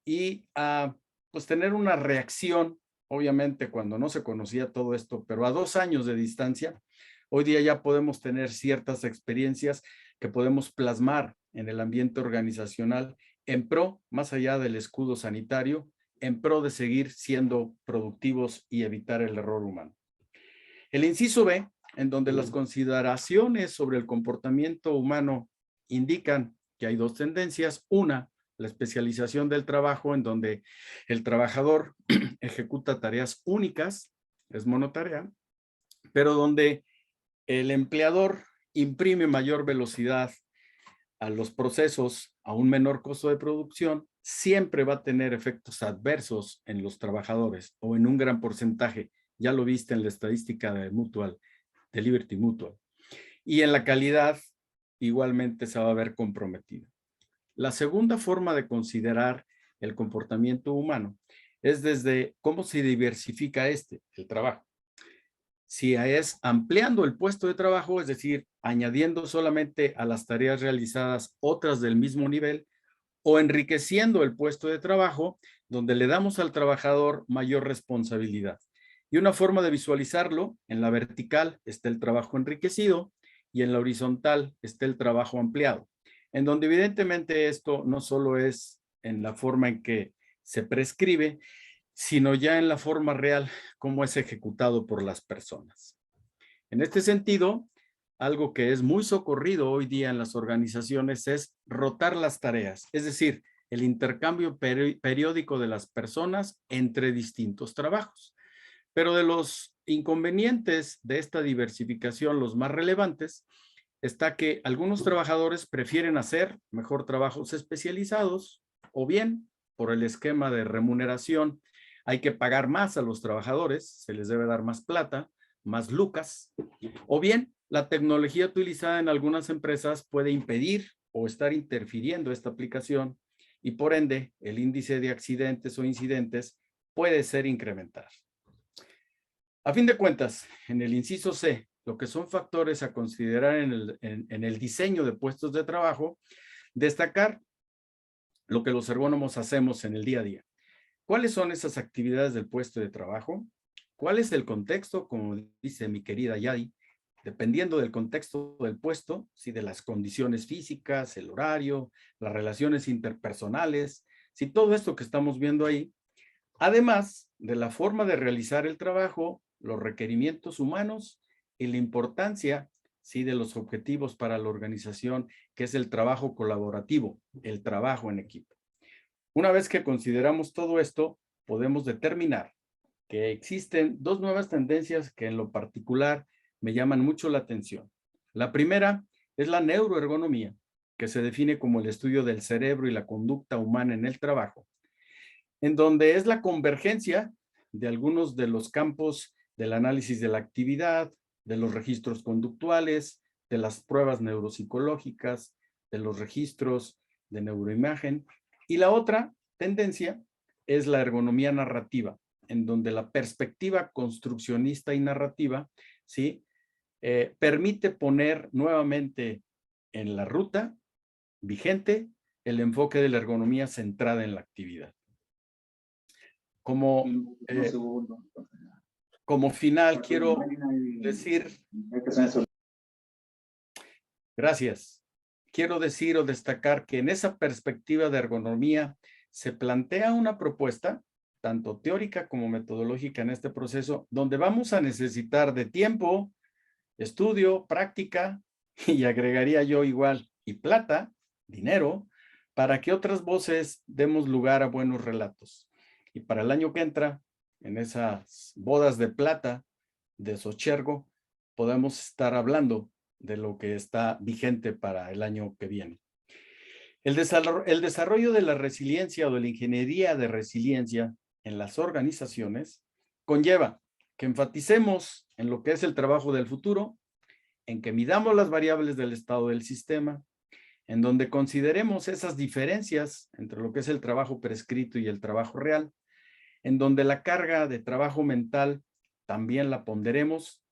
y a pues tener una reacción, obviamente cuando no se conocía todo esto, pero a 2 años de distancia, hoy día ya podemos tener ciertas experiencias que podemos plasmar en el ambiente organizacional en pro, más allá del escudo sanitario, en pro de seguir siendo productivos y evitar el error humano. El inciso B, en donde las consideraciones sobre el comportamiento humano indican que hay 2 tendencias. Una, la especialización del trabajo, en donde el trabajador ejecuta tareas únicas, es monotarea, pero donde el empleador imprime mayor velocidad a los procesos, a un menor costo de producción, siempre va a tener efectos adversos en los trabajadores o en un gran porcentaje. Ya lo viste en la estadística de Mutual, de Liberty Mutual. Y en la calidad igualmente se va a ver comprometido. La segunda forma de considerar el comportamiento humano es desde cómo se diversifica el trabajo. Si es ampliando el puesto de trabajo, es decir, añadiendo solamente a las tareas realizadas otras del mismo nivel, o enriqueciendo el puesto de trabajo, donde le damos al trabajador mayor responsabilidad. Y una forma de visualizarlo, en la vertical está el trabajo enriquecido y en la horizontal está el trabajo ampliado, en donde evidentemente esto no solo es en la forma en que se prescribe, sino ya en la forma real, cómo es ejecutado por las personas. En este sentido, algo que es muy socorrido hoy día en las organizaciones es rotar las tareas, es decir, el intercambio periódico de las personas entre distintos trabajos. Pero de los inconvenientes de esta diversificación, los más relevantes, está que algunos trabajadores prefieren hacer mejor trabajos especializados, o bien, por el esquema de remuneración, hay que pagar más a los trabajadores, se les debe dar más plata, más lucas, o bien la tecnología utilizada en algunas empresas puede impedir o estar interfiriendo esta aplicación y por ende el índice de accidentes o incidentes puede ser incrementado. A fin de cuentas, en el inciso C, lo que son factores a considerar en el diseño de puestos de trabajo, destacar lo que los ergónomos hacemos en el día a día. ¿Cuáles son esas actividades del puesto de trabajo? ¿Cuál es el contexto? Como dice mi querida Yadi, dependiendo del contexto del puesto, si de las condiciones físicas, el horario, las relaciones interpersonales, si todo esto que estamos viendo ahí, además de la forma de realizar el trabajo, los requerimientos humanos y la importancia, sí, de los objetivos para la organización, que es el trabajo colaborativo, el trabajo en equipo. Una vez que consideramos todo esto, podemos determinar que existen 2 nuevas tendencias que en lo particular me llaman mucho la atención. La primera es la neuroergonomía, que se define como el estudio del cerebro y la conducta humana en el trabajo, en donde es la convergencia de algunos de los campos del análisis de la actividad, de los registros conductuales, de las pruebas neuropsicológicas, de los registros de neuroimagen. Y la otra tendencia es la ergonomía narrativa, en donde la perspectiva construccionista y narrativa, ¿sí? Permite poner nuevamente en la ruta vigente el enfoque de la ergonomía centrada en la actividad. Como final quiero decir, gracias, quiero decir o destacar que en esa perspectiva de ergonomía se plantea una propuesta, tanto teórica como metodológica en este proceso, donde vamos a necesitar de tiempo, estudio, práctica, y agregaría yo igual, y plata, dinero, para que otras voces demos lugar a buenos relatos. Y para el año que entra, en esas bodas de plata de Sochergo, podemos estar hablando de lo que está vigente para el año que viene. El desarrollo de la resiliencia o de la ingeniería de resiliencia en las organizaciones conlleva que enfaticemos en lo que es el trabajo del futuro, en que midamos las variables del estado del sistema, en donde consideremos esas diferencias entre lo que es el trabajo prescrito y el trabajo real, en donde la carga de trabajo mental también la ponderemos,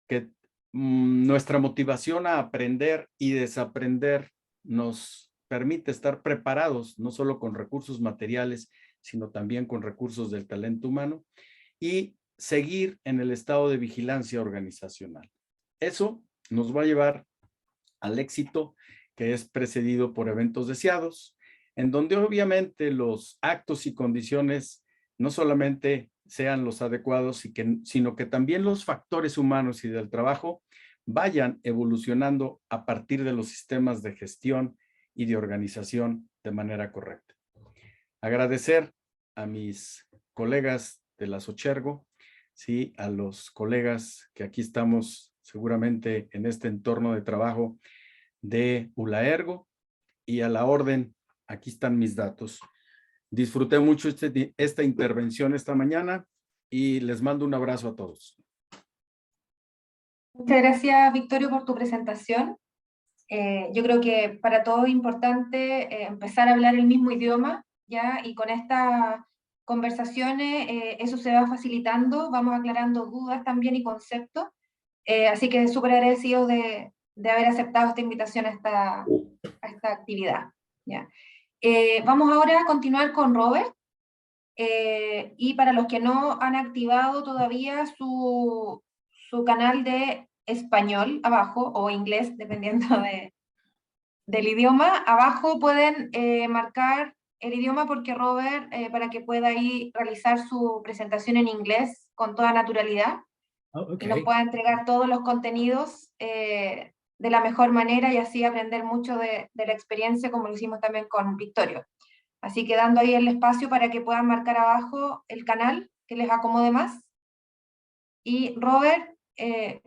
que nuestra motivación a aprender y desaprender nos permite estar preparados, no solo con recursos materiales, sino también con recursos del talento humano, y seguir en el estado de vigilancia organizacional. Eso nos va a llevar al éxito, que es precedido por eventos deseados, en donde obviamente los actos y condiciones no solamente sean los adecuados, sino que también los factores humanos y del trabajo vayan evolucionando a partir de los sistemas de gestión y de organización de manera correcta. Agradecer a mis colegas de la Sochergo, ¿sí? A los colegas que aquí estamos seguramente en este entorno de trabajo de ULAERGO, y a la orden, aquí están mis datos. Disfruté mucho esta intervención esta mañana y les mando un abrazo a todos. Muchas gracias, Victorio, por tu presentación. Yo creo que para todos es importante empezar a hablar el mismo idioma, ¿ya? Y con estas conversaciones eso se va facilitando, vamos aclarando dudas también y conceptos. Así que súper agradecido de haber aceptado esta invitación a esta actividad, ¿ya? Vamos ahora a continuar con Robert. Y para los que no han activado todavía su canal de español abajo, o inglés, dependiendo del idioma, abajo pueden marcar el idioma porque Robert, para que pueda ahí realizar su presentación en inglés con toda naturalidad, y nos pueda entregar todos los contenidos de la mejor manera y así aprender mucho de la experiencia, como lo hicimos también con Victorio. Así que dando ahí el espacio para que puedan marcar abajo el canal que les acomode más. Y Robert,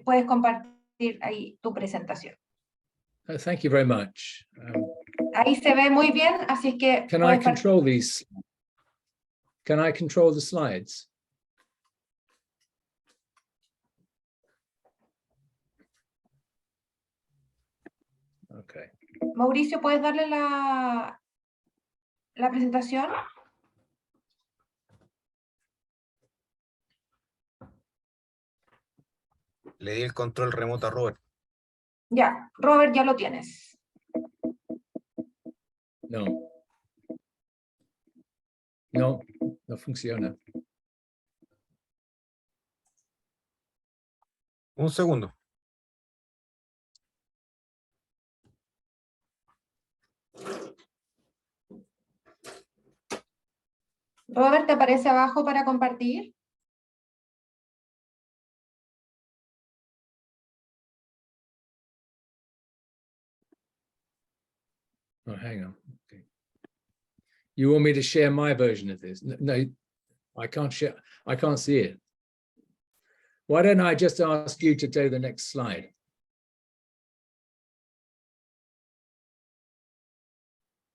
puedes compartir ahí tu presentación. Thank you very much. Ahí se ve muy bien, así es que Can I control these? Can I control the slides? Okay. Mauricio, ¿puedes darle la presentación? Le di el control remoto a Robert. Ya, Robert, ya lo tienes. No. No, no funciona. Un segundo. Robert, ¿te aparece abajo para compartir? Oh, hang on. Okay. You want me to share my version of this? No, I can't share. I can't see it. Why don't I just ask you to do the next slide?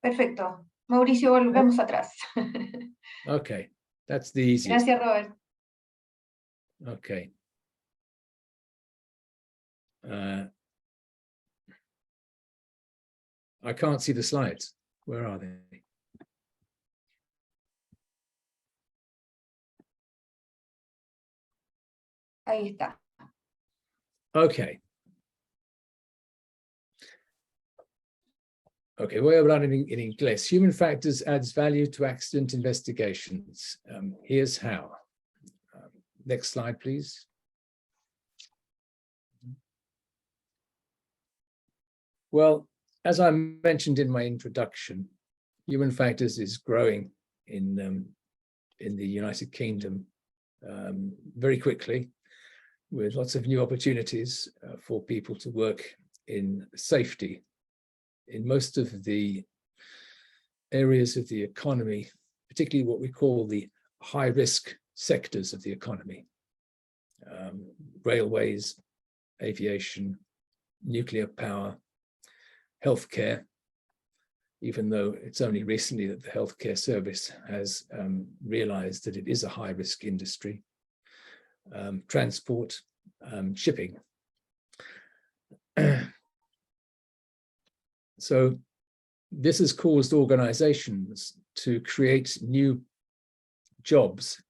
Perfecto. Mauricio, volvemos atrás. Okay, that's the easiest. Gracias, Robert. Okay. I can't see the slides. Where are they? Ahí está. Okay. Okay, voy a hablar en inglés. Human factors adds value to accident investigations. Here's how. Next slide, please. Well, as I mentioned in my introduction, human factors is growing in the United Kingdom very quickly, with lots of new opportunities for people to work in safety in most of the areas of the economy, particularly what we call the high-risk sectors of the economy, railways, aviation, nuclear power, healthcare, even though it's only recently that the healthcare service has realized that it is a high-risk industry, transport, shipping. So this has caused organizations to create new jobs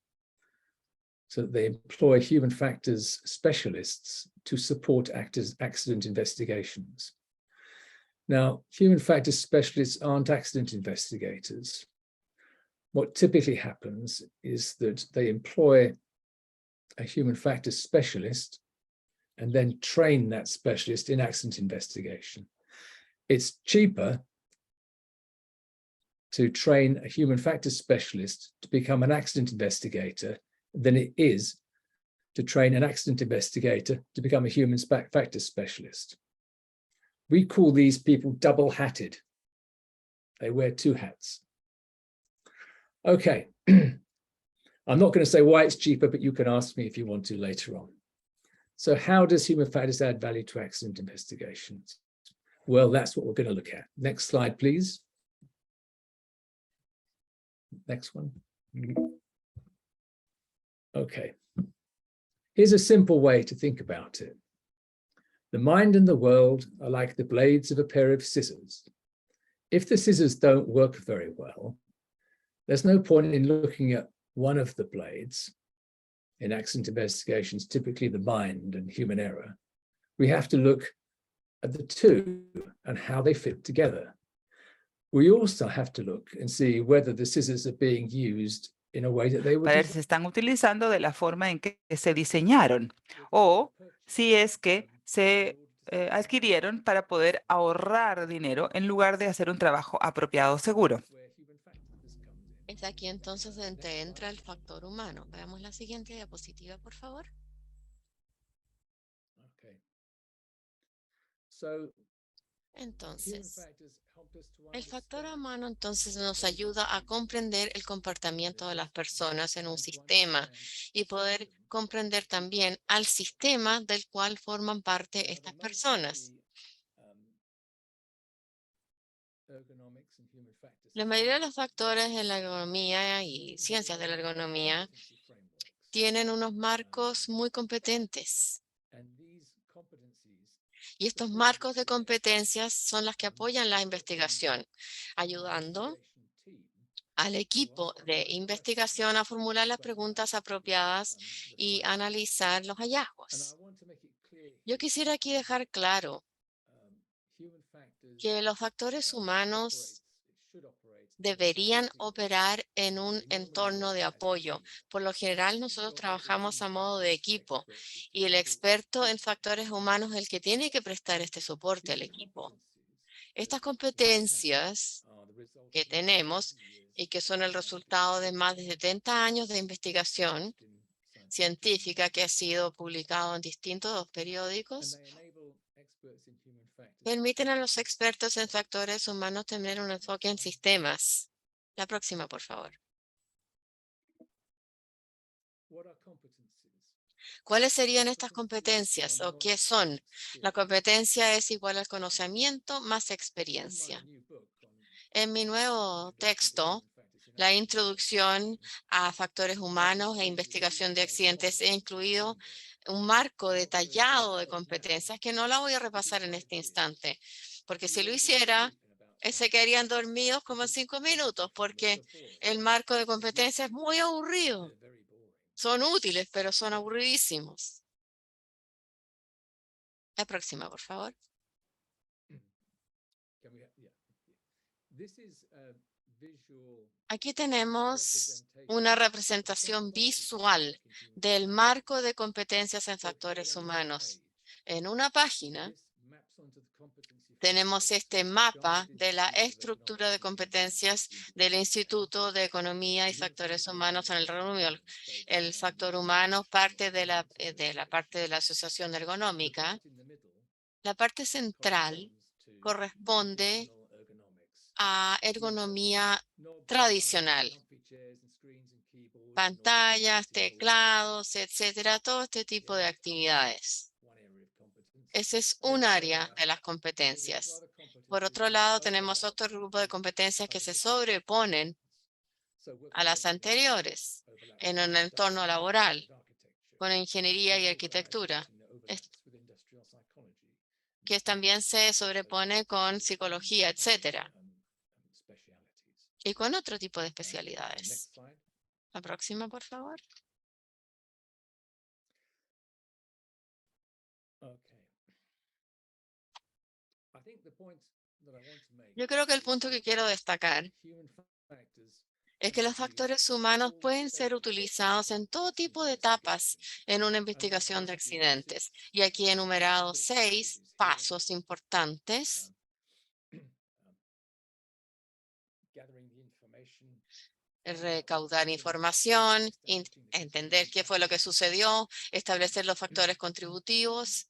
so that they employ human factors specialists to support accident investigations. Now, human factors specialists aren't accident investigators. What typically happens is that they employ a human factors specialist and then train that specialist in accident investigation. It's cheaper to train a human factors specialist to become an accident investigator than it is to train an accident investigator to become a human factors specialist. We call these people double-hatted. They wear two hats. Okay, I'm not going to say why it's cheaper, but you can ask me if you want to later on. So how does human factors add value to accident investigations? Well, that's what we're going to look at. Next slide, please. Next one. Okay. Here's a simple way to think about it. The mind and the world are like the blades of a pair of scissors. If the scissors don't work very well, there's no point in looking at one of the blades. In accident investigations, typically the mind and human error. We have to look at the two and how they fit together. We also have to look and see whether the scissors are being used in a way that they were Para ver si se están utilizando de la forma en que se diseñaron o si es que se adquirieron para poder ahorrar dinero en lugar de hacer un trabajo apropiado seguro. Es aquí entonces donde entra el factor humano. Veamos la siguiente diapositiva, por favor. Okay. So, Entonces, el factor humano entonces nos ayuda a comprender el comportamiento de las personas en un sistema y poder comprender también al sistema del cual forman parte estas personas. La mayoría de los factores en la ergonomía y ciencias de la ergonomía tienen unos marcos muy competentes. Y estos marcos de competencias son las que apoyan la investigación, ayudando al equipo de investigación a formular las preguntas apropiadas y analizar los hallazgos. Yo quisiera aquí dejar claro que los factores humanos deberían operar en un entorno de apoyo. Por lo general, nosotros trabajamos a modo de equipo y el experto en factores humanos es el que tiene que prestar este soporte al equipo. Estas competencias que tenemos y que son el resultado de más de 70 años de investigación científica que ha sido publicado en distintos periódicos, permiten a los expertos en factores humanos tener un enfoque en sistemas. La próxima, por favor. ¿Cuáles serían estas competencias o qué son? La competencia es igual al conocimiento más experiencia. En mi nuevo texto, la introducción a factores humanos e investigación de accidentes, he incluido un marco detallado de competencias que no la voy a repasar en este instante, porque si lo hiciera, se quedarían dormidos como en 5 minutos porque el marco de competencia es muy aburrido. Son útiles, pero son aburridísimos. La próxima, por favor. Aquí tenemos una representación visual del marco de competencias en factores humanos. En una página tenemos este mapa de la estructura de competencias del Instituto de Economía y Factores Humanos en el Reino Unido. El factor humano parte de la parte de la Asociación Ergonómica. La parte central corresponde a ergonomía tradicional. Pantallas, teclados, etcétera, todo este tipo de actividades. Ese es un área de las competencias. Por otro lado, tenemos otro grupo de competencias que se sobreponen a las anteriores en un entorno laboral con ingeniería y arquitectura, que también se sobrepone con psicología, etcétera, y con otro tipo de especialidades. La próxima, por favor. Yo creo que el punto que quiero destacar es que los factores humanos pueden ser utilizados en todo tipo de etapas en una investigación de accidentes. Y aquí he enumerado 6 pasos importantes. Recaudar información, entender qué fue lo que sucedió, establecer los factores contributivos,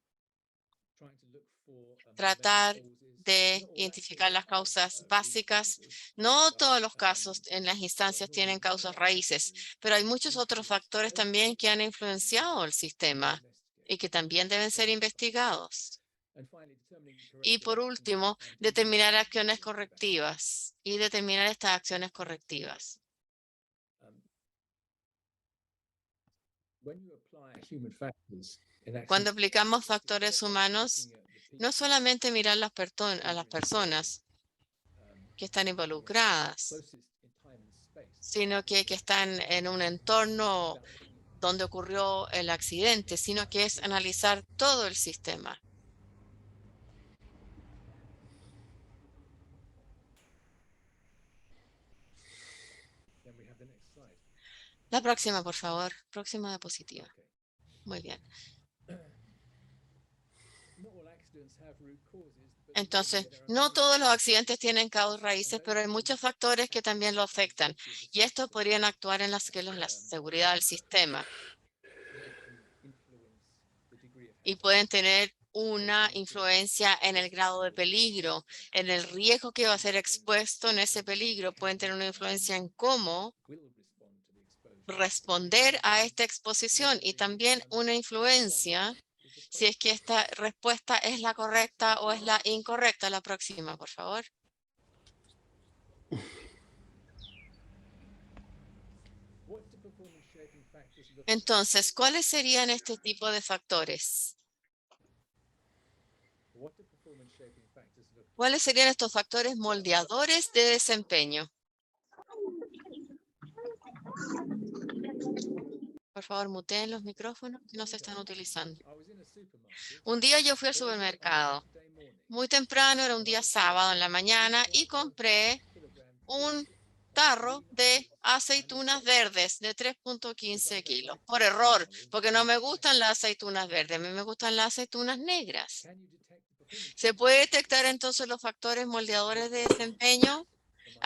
tratar de identificar las causas básicas. No todos los casos en las instancias tienen causas raíces, pero hay muchos otros factores también que han influenciado el sistema y que también deben ser investigados. Y por último, determinar acciones correctivas y determinar estas acciones correctivas. Cuando aplicamos factores humanos, no solamente mirar a las personas que están involucradas, sino que están en un entorno donde ocurrió el accidente, sino que es analizar todo el sistema. La próxima, por favor. Próxima diapositiva. Muy bien. Entonces, no todos los accidentes tienen causas raíces, pero hay muchos factores que también lo afectan. Y estos podrían actuar en la seguridad del sistema. Y pueden tener una influencia en el grado de peligro, en el riesgo que va a ser expuesto en ese peligro. Pueden tener una influencia en cómo responder a esta exposición y también una influencia si es que esta respuesta es la correcta o es la incorrecta. La próxima, por favor. Entonces, ¿cuáles serían este tipo de factores? ¿Cuáles serían estos factores moldeadores de desempeño? Por favor, muteen los micrófonos que no se están utilizando. Un día yo fui al supermercado. Muy temprano, era un día sábado en la mañana y compré un tarro de aceitunas verdes de 3.15 kilos. Por error, porque no me gustan las aceitunas verdes, a mí me gustan las aceitunas negras. ¿Se puede detectar entonces los factores moldeadores de desempeño?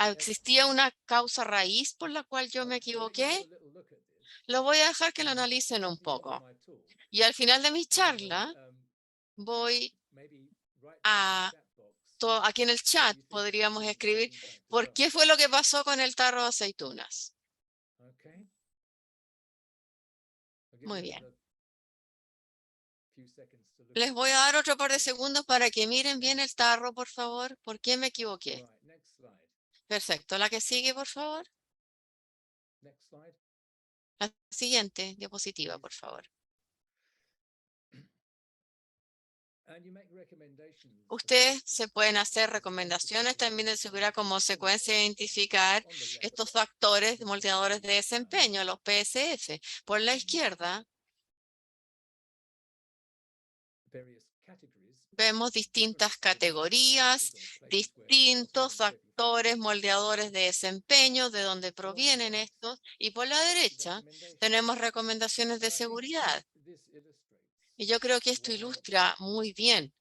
¿Existía una causa raíz por la cual yo me equivoqué? Lo voy a dejar que lo analicen un poco. Y al final de mi charla, voy a, aquí en el chat podríamos escribir por qué fue lo que pasó con el tarro de aceitunas. Muy bien. Les voy a dar otro par de segundos para que miren bien el tarro, por favor. ¿Por qué me equivoqué? Perfecto. La que sigue, por favor. La siguiente diapositiva, por favor. Ustedes se pueden hacer recomendaciones también de seguridad como secuencia de identificar estos factores moldeadores de desempeño, los PSF. Por la izquierda, vemos distintas categorías, distintos factores moldeadores de desempeño, de dónde provienen estos. Y por la derecha tenemos recomendaciones de seguridad. Y yo creo que esto ilustra muy bien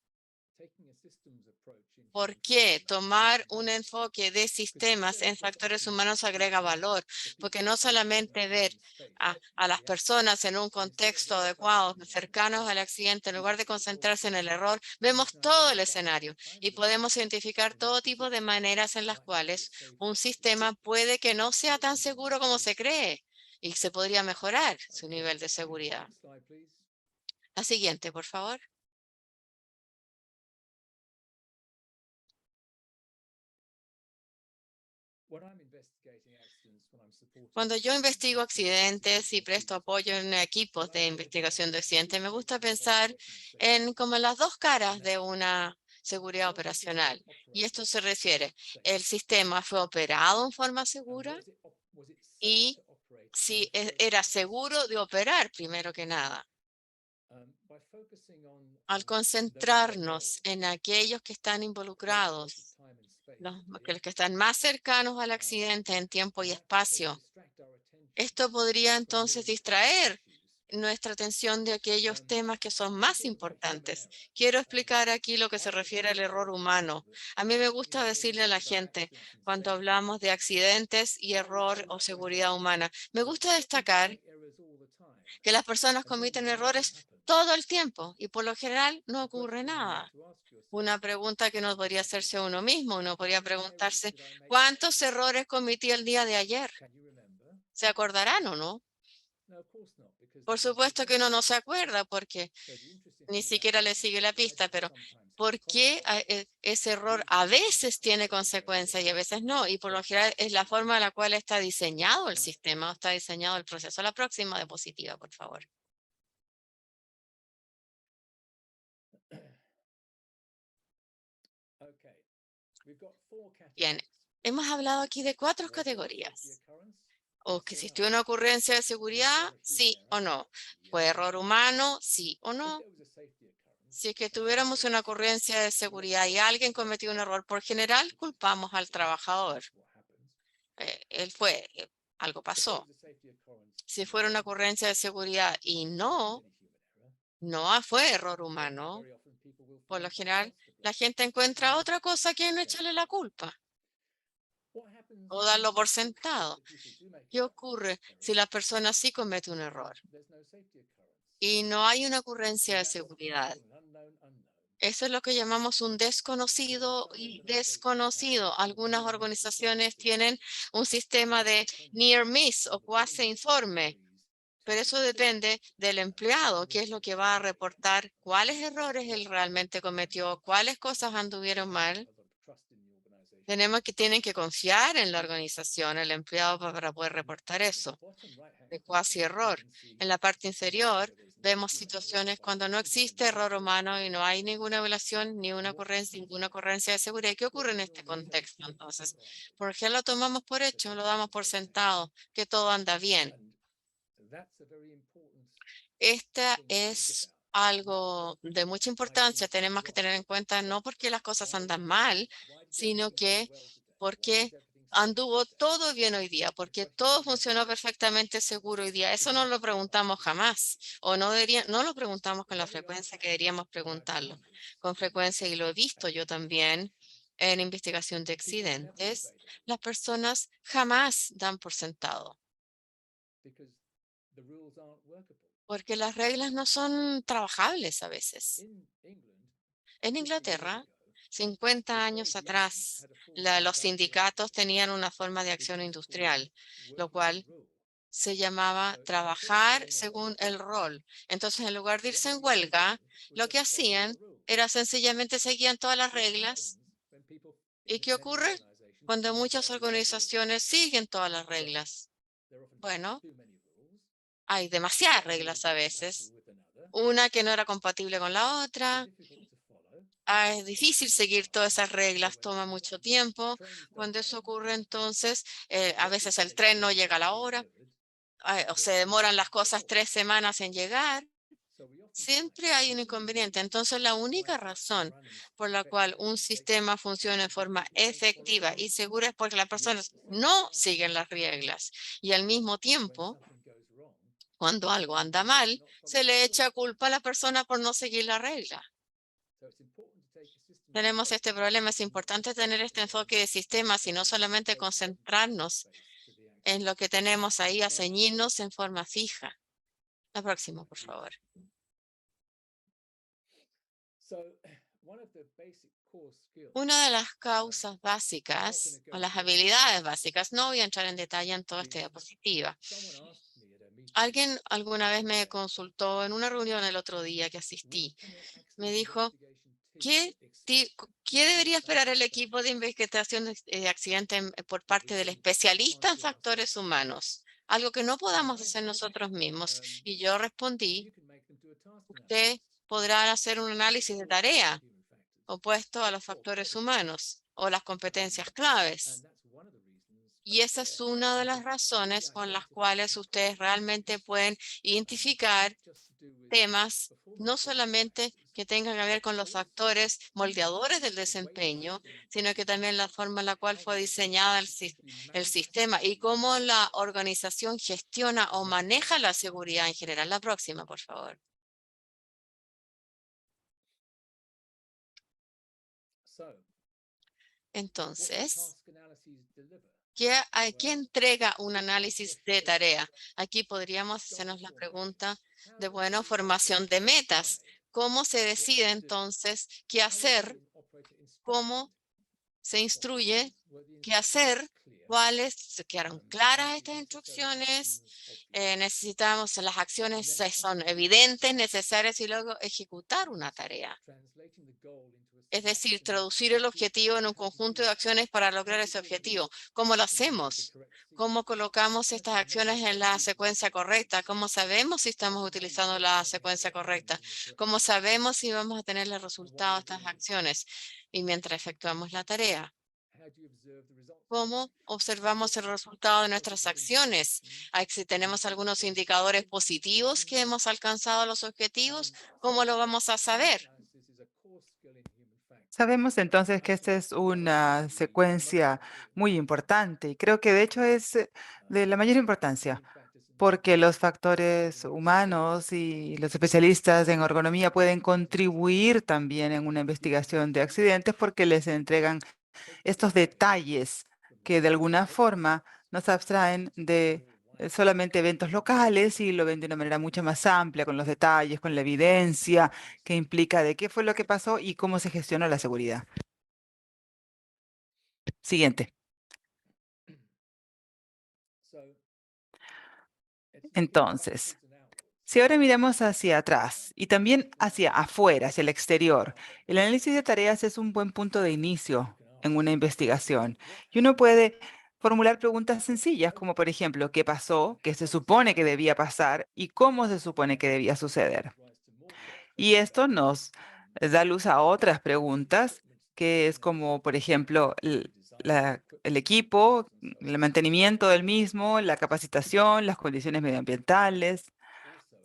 por qué tomar un enfoque de sistemas en factores humanos agrega valor, porque no solamente ver a las personas en un contexto adecuado, cercanos al accidente, en lugar de concentrarse en el error, vemos todo el escenario y podemos identificar todo tipo de maneras en las cuales un sistema puede que no sea tan seguro como se cree y se podría mejorar su nivel de seguridad. La siguiente, por favor. Cuando yo investigo accidentes y presto apoyo en equipos de investigación de accidentes, me gusta pensar en como las dos caras de una seguridad operacional. Y esto se refiere, el sistema fue operado en forma segura y si era seguro de operar primero que nada. Al concentrarnos en aquellos que están involucrados, los que están más cercanos al accidente en tiempo y espacio, esto podría entonces distraer nuestra atención de aquellos temas que son más importantes. Quiero explicar aquí lo que se refiere al error humano. A mí me gusta decirle a la gente cuando hablamos de accidentes y error o seguridad humana, me gusta destacar que las personas cometen errores todo el tiempo y por lo general no ocurre nada. Una pregunta que no podría hacerse uno mismo. Uno podría preguntarse, ¿cuántos errores cometí el día de ayer? ¿Se acordarán o no? Por supuesto que uno no se acuerda porque ni siquiera le sigue la pista, pero ¿por qué ese error a veces tiene consecuencias y a veces no? Y por lo general es la forma en la cual está diseñado el sistema o está diseñado el proceso. La próxima diapositiva, por favor. Bien, hemos hablado aquí de 4 categorías. O que existió una ocurrencia de seguridad, sí o no. ¿Fue error humano? Sí o no. Si es que tuviéramos una ocurrencia de seguridad y alguien cometió un error, por general culpamos al trabajador. Algo pasó. Si fuera una ocurrencia de seguridad y no fue error humano, por lo general la gente encuentra otra cosa que no echarle la culpa o darlo por sentado. ¿Qué ocurre si la persona sí comete un error y no hay una ocurrencia de seguridad? Eso es lo que llamamos un desconocido y desconocido. Algunas organizaciones tienen un sistema de near miss o cuasi informe, pero eso depende del empleado, qué es lo que va a reportar, cuáles errores él realmente cometió, cuáles cosas anduvieron mal. Tienen que confiar en la organización, el empleado, para poder reportar eso, de cuasi error. En la parte inferior vemos situaciones cuando no existe error humano y no hay ninguna evaluación ni ninguna ocurrencia de seguridad. ¿Qué ocurre en este contexto entonces? ¿Por qué lo tomamos por hecho? Lo damos por sentado, que todo anda bien. Esta es algo de mucha importancia. Tenemos que tener en cuenta no porque las cosas andan mal, sino que porque anduvo todo bien hoy día, porque todo funcionó perfectamente seguro hoy día. Eso no lo preguntamos jamás o no lo preguntamos con la frecuencia que deberíamos preguntarlo. Con frecuencia, y lo he visto yo también en investigación de accidentes, las personas jamás dan por sentado, porque las reglas no son trabajables a veces. En Inglaterra, 50 años atrás, los sindicatos tenían una forma de acción industrial, lo cual se llamaba trabajar según el rol. Entonces, en lugar de irse en huelga, lo que hacían era sencillamente seguían todas las reglas. ¿Y qué ocurre? Cuando muchas organizaciones siguen todas las reglas. Bueno, hay demasiadas reglas a veces. Una que no era compatible con la otra, es difícil seguir todas esas reglas, toma mucho tiempo. Cuando eso ocurre, entonces, a veces el tren no llega a la hora, o se demoran las cosas 3 semanas en llegar. Siempre hay un inconveniente. Entonces, la única razón por la cual un sistema funciona de forma efectiva y segura es porque las personas no siguen las reglas. Y al mismo tiempo, cuando algo anda mal, se le echa culpa a la persona por no seguir la regla. Tenemos este problema. Es importante tener este enfoque de sistemas y no solamente concentrarnos en lo que tenemos ahí, a ceñirnos en forma fija. La próxima, por favor. Una de las causas básicas o las habilidades básicas, no voy a entrar en detalle en toda esta diapositiva. Alguien alguna vez me consultó en una reunión el otro día que asistí. Me dijo, ¿qué debería esperar el equipo de investigación de accidentes por parte del especialista en factores humanos? Algo que no podamos hacer nosotros mismos. Y yo respondí, usted podrá hacer un análisis de tarea opuesto a los factores humanos o las competencias claves. Y esa es una de las razones con las cuales ustedes realmente pueden identificar temas no solamente que tengan que ver con los factores moldeadores del desempeño, sino que también la forma en la cual fue diseñada el sistema y cómo la organización gestiona o maneja la seguridad en general. La próxima, por favor. Entonces, ¿qué entrega un análisis de tarea? Aquí podríamos hacernos la pregunta de, bueno, formación de metas. ¿Cómo se decide entonces qué hacer? ¿Cómo se instruye qué hacer? ¿Cuáles se quedaron claras estas instrucciones? Necesitamos, las acciones son evidentes, necesarias y luego ejecutar una tarea. Es decir, traducir el objetivo en un conjunto de acciones para lograr ese objetivo. ¿Cómo lo hacemos? ¿Cómo colocamos estas acciones en la secuencia correcta? ¿Cómo sabemos si estamos utilizando la secuencia correcta? ¿Cómo sabemos si vamos a tener el resultado de estas acciones? Y mientras efectuamos la tarea, ¿cómo observamos el resultado de nuestras acciones? Si tenemos algunos indicadores positivos que hemos alcanzado los objetivos, ¿cómo lo vamos a saber? Sabemos entonces que esta es una secuencia muy importante y creo que de hecho es de la mayor importancia porque los factores humanos y los especialistas en ergonomía pueden contribuir también en una investigación de accidentes porque les entregan estos detalles que de alguna forma nos abstraen de solamente eventos locales y lo ven de una manera mucho más amplia, con los detalles, con la evidencia que implica de qué fue lo que pasó y cómo se gestiona la seguridad. Siguiente. Entonces, si ahora miramos hacia atrás y también hacia afuera, hacia el exterior, el análisis de tareas es un buen punto de inicio en una investigación. Y uno puede formular preguntas sencillas, como por ejemplo, ¿qué pasó? ¿Qué se supone que debía pasar? ¿Y cómo se supone que debía suceder? Y esto nos da luz a otras preguntas, que es como, por ejemplo, el equipo, el mantenimiento del mismo, la capacitación, las condiciones medioambientales.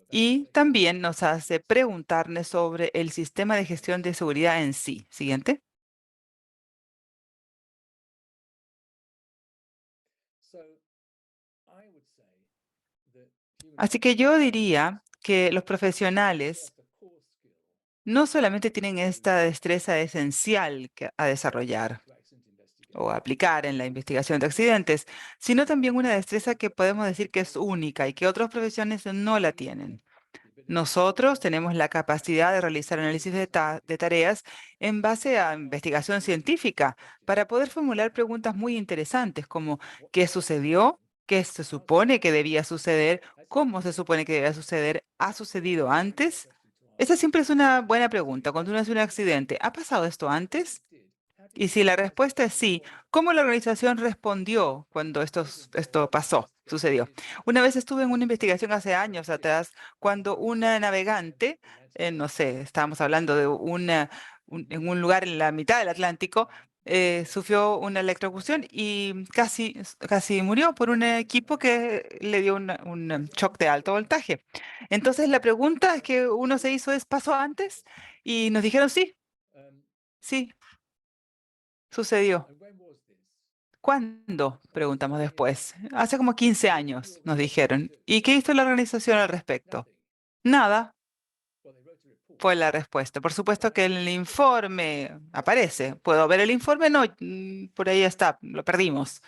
Y también nos hace preguntarnos sobre el sistema de gestión de seguridad en sí. Siguiente. Así que yo diría que los profesionales no solamente tienen esta destreza esencial a desarrollar o aplicar en la investigación de accidentes, sino también una destreza que podemos decir que es única y que otras profesiones no la tienen. Nosotros tenemos la capacidad de realizar análisis de tareas en base a investigación científica para poder formular preguntas muy interesantes como ¿qué sucedió? ¿Qué se supone que debía suceder? ¿Cómo se supone que debía suceder? ¿Ha sucedido antes? Esa siempre es una buena pregunta. Cuando uno hace un accidente, ¿ha pasado esto antes? Y si la respuesta es sí, ¿cómo la organización respondió cuando esto pasó, sucedió? Una vez estuve en una investigación hace años atrás cuando una navegante, no sé, estábamos hablando de en un lugar en la mitad del Atlántico, sufrió una electrocución y casi murió por un equipo que le dio un shock de alto voltaje. Entonces la pregunta que uno se hizo es, ¿pasó antes? Y nos dijeron sí, sí, sucedió. ¿Cuándo? Preguntamos después. Hace como 15 años, nos dijeron. ¿Y qué hizo la organización al respecto? Nada, fue la respuesta. Por supuesto que el informe aparece. ¿Puedo ver el informe? No, por ahí está, lo perdimos.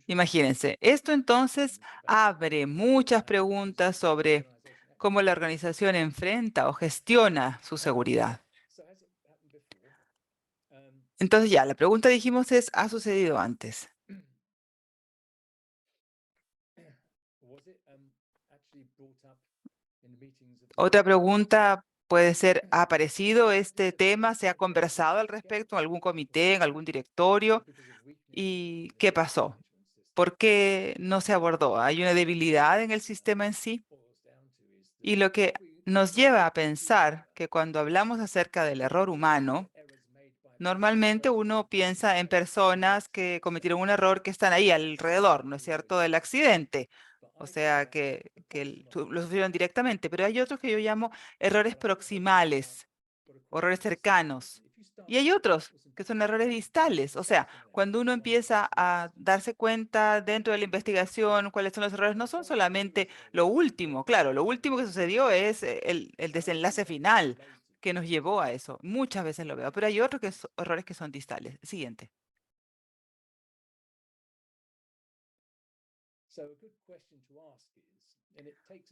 Imagínense, esto entonces abre muchas preguntas sobre cómo la organización enfrenta o gestiona su seguridad. Entonces ya, la pregunta dijimos es, ¿ha sucedido antes? Otra pregunta puede ser, ¿ha aparecido este tema? ¿Se ha conversado al respecto en algún comité, en algún directorio? ¿Y qué pasó? ¿Por qué no se abordó? ¿Hay una debilidad en el sistema en sí? Y lo que nos lleva a pensar que cuando hablamos acerca del error humano, normalmente uno piensa en personas que cometieron un error que están ahí alrededor, ¿no es cierto?, del accidente. O sea, lo sufrieron directamente, pero hay otros que yo llamo errores proximales, errores cercanos. Y hay otros que son errores distales. O sea, cuando uno empieza a darse cuenta dentro de la investigación cuáles son los errores, no son solamente lo último. Claro, lo último que sucedió es el desenlace final que nos llevó a eso. Muchas veces lo veo, pero hay otros errores que son distales. Siguiente.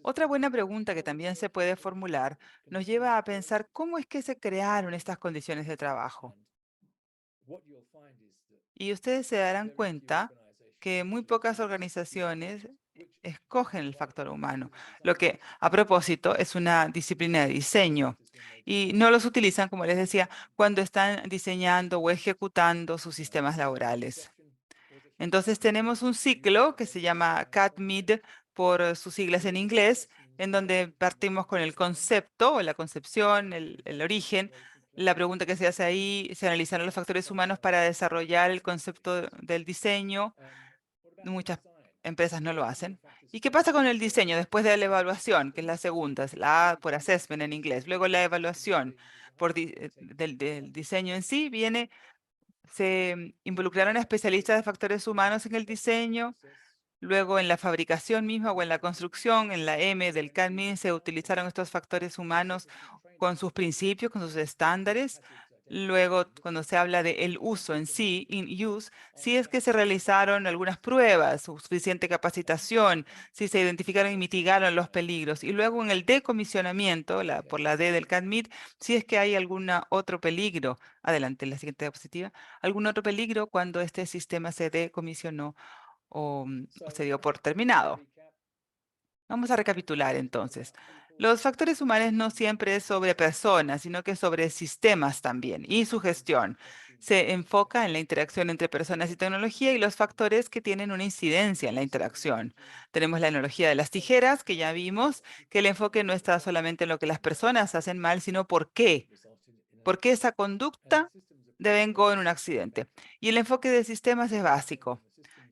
Otra buena pregunta que también se puede formular nos lleva a pensar cómo es que se crearon estas condiciones de trabajo. Y ustedes se darán cuenta que muy pocas organizaciones escogen el factor humano, lo que a propósito es una disciplina de diseño. Y no los utilizan, como les decía, cuando están diseñando o ejecutando sus sistemas laborales. Entonces tenemos un ciclo que se llama CAT-MID por sus siglas en inglés, en donde partimos con el concepto o la concepción, el origen. La pregunta que se hace ahí, se analizaron los factores humanos para desarrollar el concepto del diseño. Muchas empresas no lo hacen. ¿Y qué pasa con el diseño después de la evaluación, que es la segunda, es la A por assessment en inglés? Luego la evaluación del diseño en sí viene, se involucraron a especialistas de factores humanos en el diseño. Luego en la fabricación misma o en la construcción, en la M del CAD/MIN, se utilizaron estos factores humanos con sus principios, con sus estándares. Luego, cuando se habla de el uso en sí, in use, si es que se realizaron algunas pruebas, suficiente capacitación, si se identificaron y mitigaron los peligros. Y luego en el decomisionamiento, por la D del CAD/MID, si es que hay algún otro peligro, adelante, la siguiente diapositiva, algún otro peligro cuando este sistema se decomisionó o se dio por terminado. Vamos a recapitular entonces. Los factores humanos no siempre es sobre personas, sino que sobre sistemas también y su gestión. Se enfoca en la interacción entre personas y tecnología y los factores que tienen una incidencia en la interacción. Tenemos la analogía de las tijeras, que ya vimos, que el enfoque no está solamente en lo que las personas hacen mal, sino por qué. ¿Por qué esa conducta devengó en un accidente? Y el enfoque de sistemas es básico.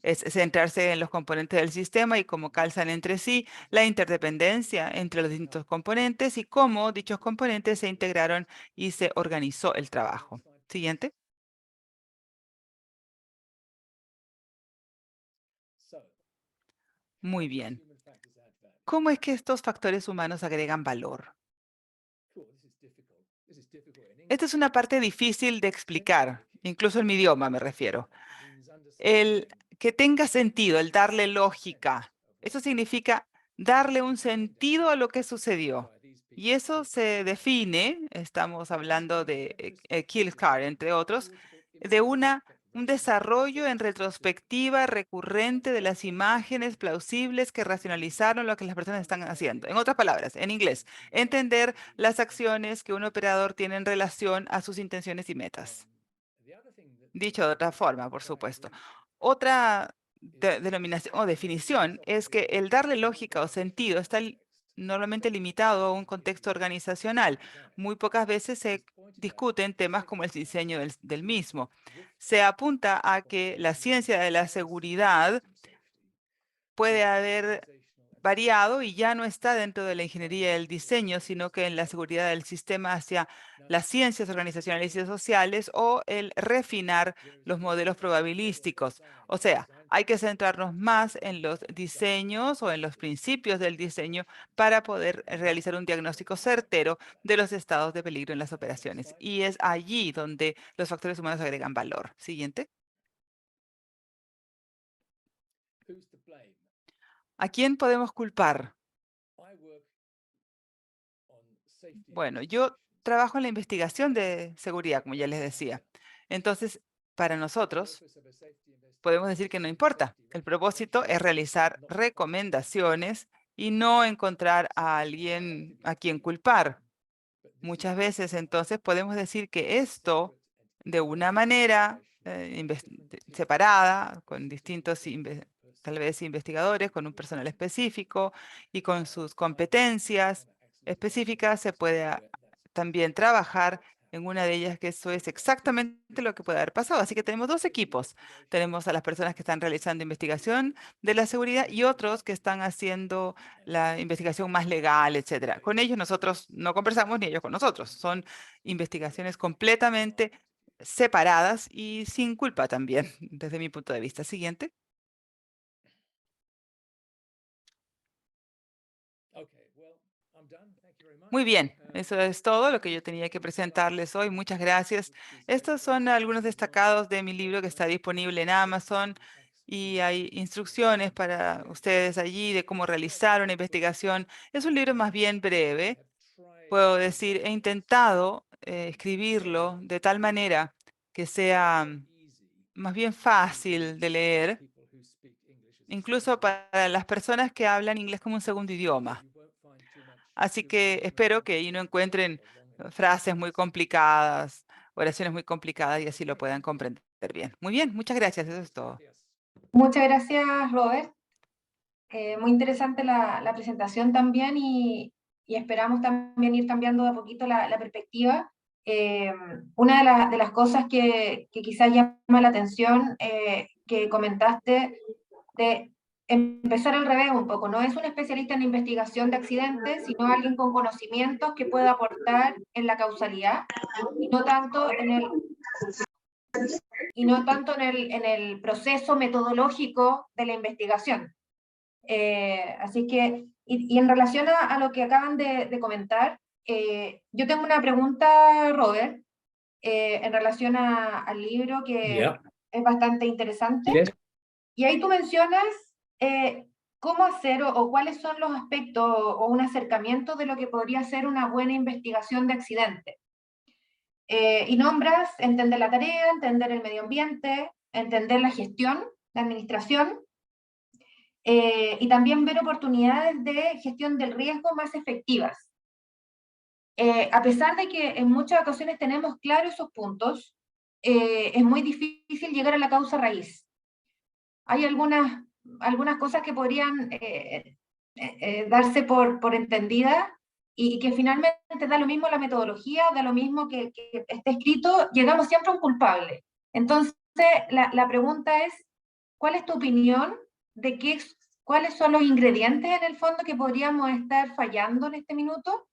Es centrarse en los componentes del sistema y cómo calzan entre sí, la interdependencia entre los distintos componentes y cómo dichos componentes se integraron y se organizó el trabajo. Siguiente. Muy bien. ¿Cómo es que estos factores humanos agregan valor? Esta es una parte difícil de explicar, incluso en mi idioma me refiero. El que tenga sentido, el darle lógica. Eso significa darle un sentido a lo que sucedió. Y eso se define, estamos hablando de Kilcar, entre otros, de un desarrollo en retrospectiva recurrente de las imágenes plausibles que racionalizaron lo que las personas están haciendo. En otras palabras, en inglés, entender las acciones que un operador tiene en relación a sus intenciones y metas. Dicho de otra forma, por supuesto. Otra denominación o definición es que el darle lógica o sentido está normalmente limitado a un contexto organizacional. Muy pocas veces se discuten temas como el diseño del mismo. Se apunta a que la ciencia de la seguridad puede haber variado y ya no está dentro de la ingeniería y el diseño, sino que en la seguridad del sistema hacia las ciencias organizacionales y sociales o el refinar los modelos probabilísticos. O sea, hay que centrarnos más en los diseños o en los principios del diseño para poder realizar un diagnóstico certero de los estados de peligro en las operaciones. Y es allí donde los factores humanos agregan valor. Siguiente. ¿A quién podemos culpar? Bueno, yo trabajo en la investigación de seguridad, como ya les decía. Entonces, para nosotros, podemos decir que no importa. El propósito es realizar recomendaciones y no encontrar a alguien a quien culpar. Muchas veces, entonces, podemos decir que esto, de una manera separada, con distintos, tal vez, investigadores, con un personal específico y con sus competencias específicas, se puede también trabajar en una de ellas, que eso es exactamente lo que puede haber pasado. Así que tenemos dos equipos. Tenemos a las personas que están realizando investigación de la seguridad y otros que están haciendo la investigación más legal, etcétera. Con ellos nosotros no conversamos ni ellos con nosotros. Son investigaciones completamente separadas y sin culpa también, desde mi punto de vista. Siguiente. Muy bien, eso es todo lo que yo tenía que presentarles hoy. Muchas gracias. Estos son algunos destacados de mi libro que está disponible en Amazon y hay instrucciones para ustedes allí de cómo realizar una investigación. Es un libro más bien breve. Puedo decir, he intentado escribirlo de tal manera que sea más bien fácil de leer, incluso para las personas que hablan inglés como un segundo idioma. Así que espero que ahí no encuentren frases muy complicadas, oraciones muy complicadas y así lo puedan comprender bien. Muy bien, muchas gracias. Eso es todo. Muchas gracias, Robert. Muy interesante la presentación también y esperamos también ir cambiando de a poquito la perspectiva. Una de las cosas que quizás llama la atención que comentaste de empezar al revés un poco, no es un especialista en investigación de accidentes, sino alguien con conocimientos que pueda aportar en la causalidad y no tanto en el proceso metodológico de la investigación. Así que, y en relación a lo que acaban de comentar, yo tengo una pregunta, Robert, en relación al libro que Yeah. es bastante interesante. Yes. Y ahí tú mencionas cómo hacer o cuáles son los aspectos o un acercamiento de lo que podría ser una buena investigación de accidentes. Y nombras entender la tarea, entender el medio ambiente, entender la gestión, la administración, y también ver oportunidades de gestión del riesgo más efectivas. A pesar de que en muchas ocasiones tenemos claros esos puntos, es muy difícil llegar a la causa raíz. Hay algunas cosas que podrían darse por entendidas y que finalmente da lo mismo la metodología, da lo mismo que esté escrito, llegamos siempre a un culpable. Entonces, la pregunta es, ¿cuál es tu opinión de cuáles son los ingredientes en el fondo que podríamos estar fallando en este minuto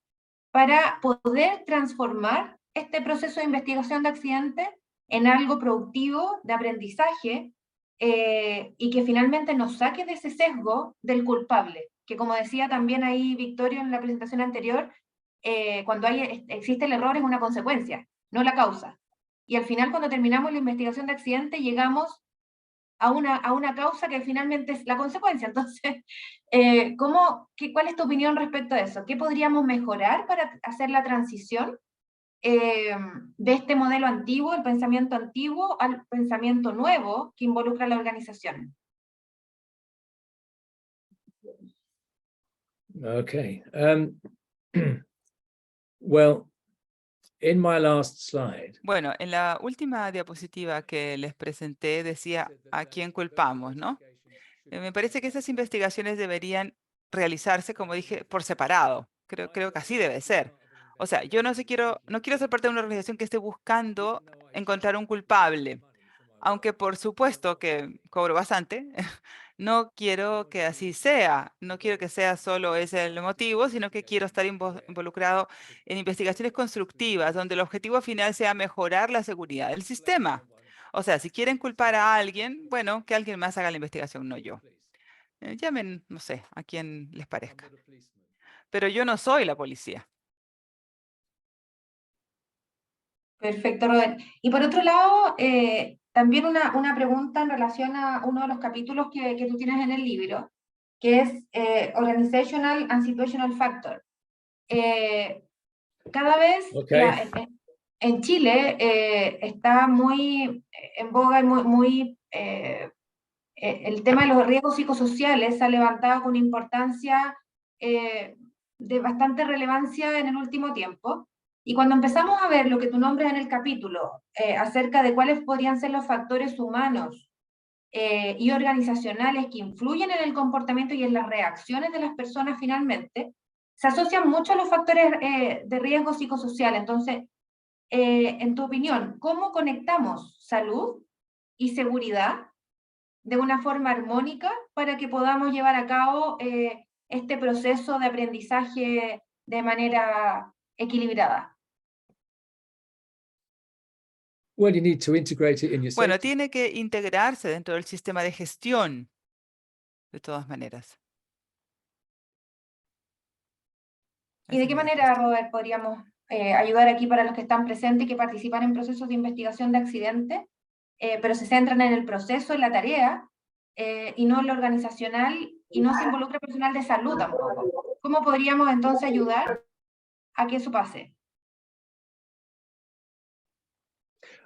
para poder transformar este proceso de investigación de accidentes en algo productivo, de aprendizaje, y que finalmente nos saque de ese sesgo del culpable, que como decía también ahí Victorio en la presentación anterior, cuando existe el error es una consecuencia, no la causa. Y al final cuando terminamos la investigación de accidente llegamos a una causa que finalmente es la consecuencia. Entonces, ¿cuál es tu opinión respecto a eso? ¿Qué podríamos mejorar para hacer la transición de este modelo antiguo, el pensamiento antiguo, al pensamiento nuevo que involucra a la organización? Okay. Well, in my last slide, Bueno, en la última diapositiva que les presenté decía a quién culpamos, ¿no? Me parece que esas investigaciones deberían realizarse, como dije, por separado. Creo que así debe ser. O sea, yo no quiero ser parte de una organización que esté buscando encontrar un culpable. Aunque por supuesto que cobro bastante, no quiero que así sea. No quiero que sea solo ese el motivo, sino que quiero estar involucrado en investigaciones constructivas, donde el objetivo final sea mejorar la seguridad del sistema. O sea, si quieren culpar a alguien, bueno, que alguien más haga la investigación, no yo. Llamen, no sé, a quien les parezca. Pero yo no soy la policía. Perfecto, Robert. Y por otro lado, también una pregunta en relación a uno de los capítulos que tú tienes en el libro, que es Organizational and Situational Factor. Cada vez Okay. en Chile está muy en boga y el tema de los riesgos psicosociales se ha levantado con importancia de bastante relevancia en el último tiempo. Y cuando empezamos a ver lo que tú nombras en el capítulo acerca de cuáles podrían ser los factores humanos y organizacionales que influyen en el comportamiento y en las reacciones de las personas finalmente, se asocian mucho a los factores de riesgo psicosocial. Entonces, en tu opinión, ¿cómo conectamos salud y seguridad de una forma armónica para que podamos llevar a cabo este proceso de aprendizaje de manera equilibrada? Well, you need to integrate it in your Bueno, safety. tiene que integrarse dentro del sistema de gestión, de todas maneras. ¿Y de Esa qué es mi manera, respuesta. Robert, podríamos ayudar aquí para los que están presentes y que participan en procesos de investigación de accidentes, pero se centran en el proceso, en la tarea, y no en lo organizacional, y no se involucra personal de salud tampoco? ¿Cómo podríamos entonces ayudar a que eso pase?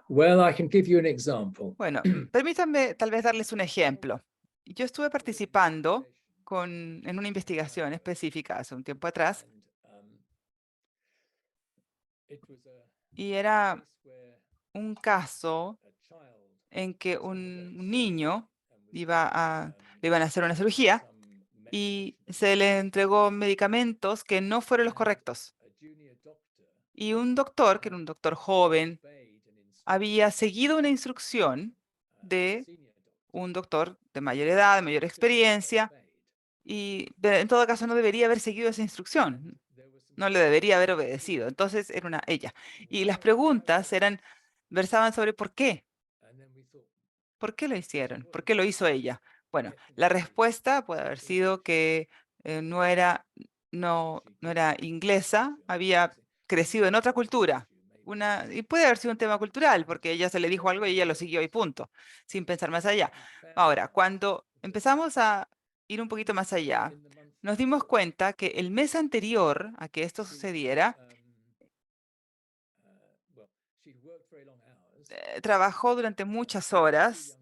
Well, I can give you an example. Bueno, permítanme tal vez darles un ejemplo. Yo estuve participando en una investigación específica hace un tiempo atrás y era un caso en que un niño le iban a hacer una cirugía y se le entregó medicamentos que no fueron los correctos. Y un doctor, que era un doctor joven, había seguido una instrucción de un doctor de mayor edad, de mayor experiencia, y en todo caso no debería haber seguido esa instrucción, no le debería haber obedecido. Entonces era ella. Y las preguntas versaban sobre por qué lo hicieron, por qué lo hizo ella. Bueno, la respuesta puede haber sido que no era inglesa, había crecido en otra cultura. Y puede haber sido un tema cultural, porque ella se le dijo algo y ella lo siguió y punto, sin pensar más allá. Ahora, cuando empezamos a ir un poquito más allá, nos dimos cuenta que el mes anterior a que esto sucediera, trabajó durante muchas horas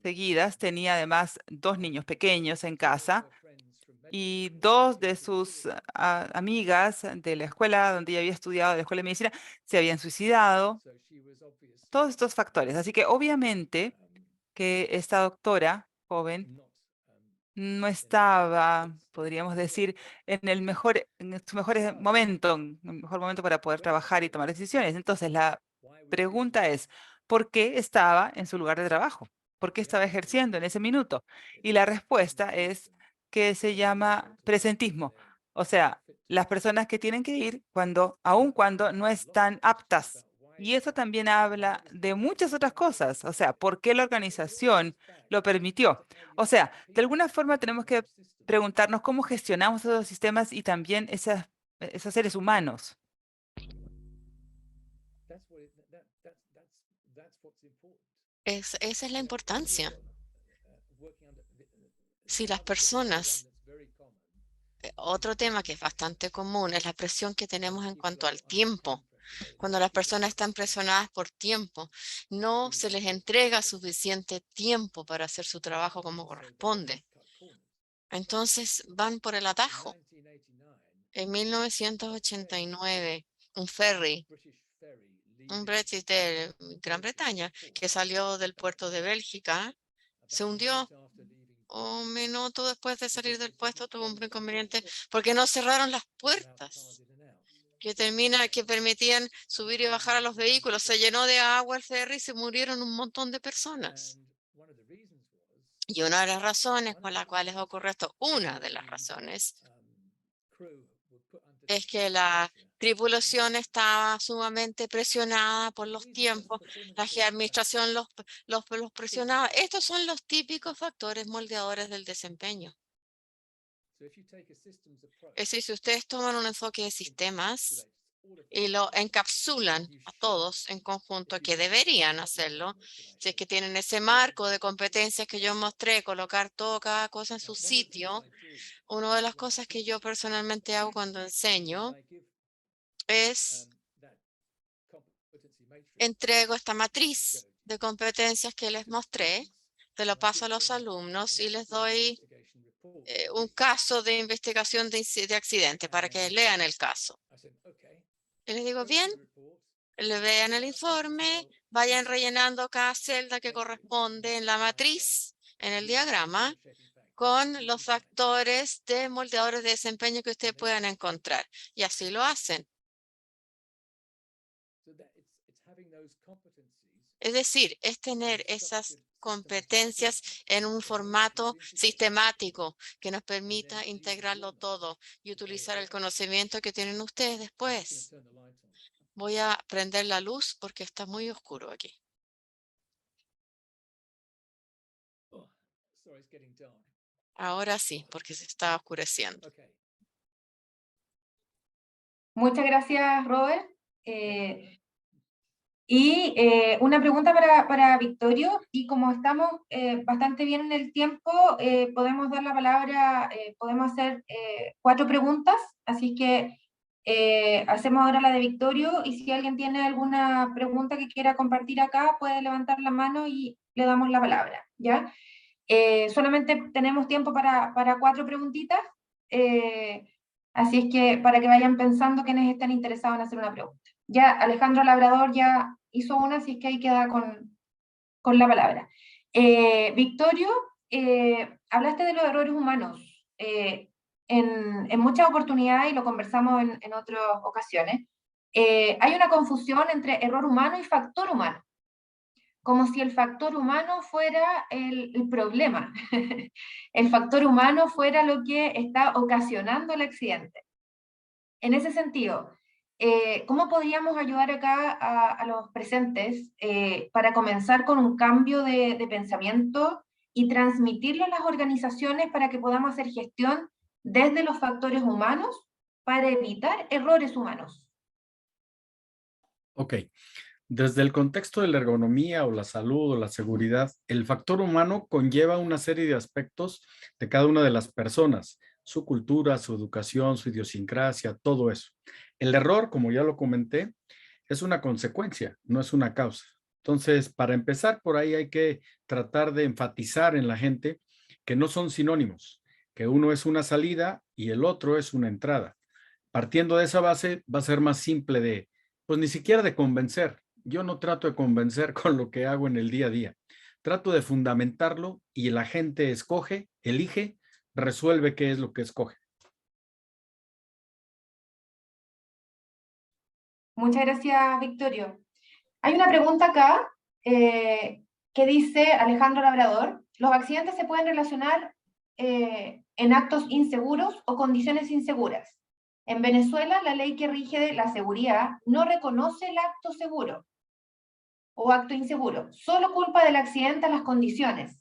seguidas, tenía además 2 niños pequeños en casa y 2 de sus amigas de la escuela donde ella había estudiado, de la escuela de medicina, se habían suicidado. Todos estos factores. Así que obviamente que esta doctora joven no estaba, podríamos decir, en su mejor momento, en el mejor momento para poder trabajar y tomar decisiones. Entonces, la pregunta es, ¿por qué estaba en su lugar de trabajo? ¿Por qué estaba ejerciendo en ese minuto? Y la respuesta es que se llama presentismo. O sea, las personas que tienen que ir aun cuando no están aptas. Y eso también habla de muchas otras cosas. O sea, ¿por qué la organización lo permitió? O sea, de alguna forma tenemos que preguntarnos cómo gestionamos esos sistemas y también esos seres humanos. Esa es la importancia. Si las personas, otro tema que es bastante común es la presión que tenemos en cuanto al tiempo. Cuando las personas están presionadas por tiempo, no se les entrega suficiente tiempo para hacer su trabajo como corresponde. Entonces van por el atajo. En 1989, un ferry, un British de Gran Bretaña, que salió del puerto de Bélgica, se hundió un minuto después de salir del puesto tuvo un inconveniente porque no cerraron las puertas que permitían subir y bajar a los vehículos. Se llenó de agua el ferry y se murieron un montón de personas. Y una de las razones por las cuales ocurre esto, una de las razones, es que la tripulación estaba sumamente presionada por los tiempos, la administración los presionaba. Estos son los típicos factores moldeadores del desempeño. Es decir, si ustedes toman un enfoque de sistemas y lo encapsulan a todos en conjunto, que deberían hacerlo, si es que tienen ese marco de competencias que yo mostré, colocar cada cosa en su sitio. Una de las cosas que yo personalmente hago cuando enseño es entrego esta matriz de competencias que les mostré, se lo paso a los alumnos y les doy un caso de investigación de accidente para que lean el caso. Y les digo, bien, le vean el informe, vayan rellenando cada celda que corresponde en la matriz, en el diagrama, con los factores de moldeadores de desempeño que ustedes puedan encontrar. Y así lo hacen. Es decir, es tener esas competencias en un formato sistemático que nos permita integrarlo todo y utilizar el conocimiento que tienen ustedes después. Voy a prender la luz porque está muy oscuro aquí. Ahora sí, porque se está oscureciendo. Muchas gracias, Robert. Una pregunta para Victorio, y como estamos bastante bien en el tiempo, podemos dar la palabra, podemos hacer 4 preguntas, así que hacemos ahora la de Victorio, y si alguien tiene alguna pregunta que quiera compartir acá, puede levantar la mano y le damos la palabra, ¿ya? Solamente tenemos tiempo para 4 preguntitas, así es que para que vayan pensando quienes están interesados en hacer una pregunta. Ya Alejandro Labrador ya hizo una, así es que ahí queda con la palabra. Victorio, hablaste de los errores humanos en muchas oportunidades, y lo conversamos en otras ocasiones. Hay una confusión entre error humano y factor humano, como si el factor humano fuera el problema, el factor humano fuera lo que está ocasionando el accidente. En ese sentido, ¿cómo podríamos ayudar acá a los presentes para comenzar con un cambio de pensamiento y transmitirlo a las organizaciones para que podamos hacer gestión desde los factores humanos para evitar errores humanos? Ok. Desde el contexto de la ergonomía o la salud o la seguridad, el factor humano conlleva una serie de aspectos de cada una de las personas, su cultura, su educación, su idiosincrasia, todo eso. El error, como ya lo comenté, es una consecuencia, no es una causa. Entonces, para empezar por ahí hay que tratar de enfatizar en la gente que no son sinónimos, que uno es una salida y el otro es una entrada. Partiendo de esa base, va a ser más simple pues ni siquiera de convencer. Yo no trato de convencer con lo que hago en el día a día. Trato de fundamentarlo y la gente escoge, elige, resuelve qué es lo que escoge. Muchas gracias, Victorio. Hay una pregunta acá que dice Alejandro Labrador: ¿los accidentes se pueden relacionar en actos inseguros o condiciones inseguras? En Venezuela, la ley que rige la seguridad no reconoce el acto seguro o acto inseguro, solo culpa del accidente a las condiciones.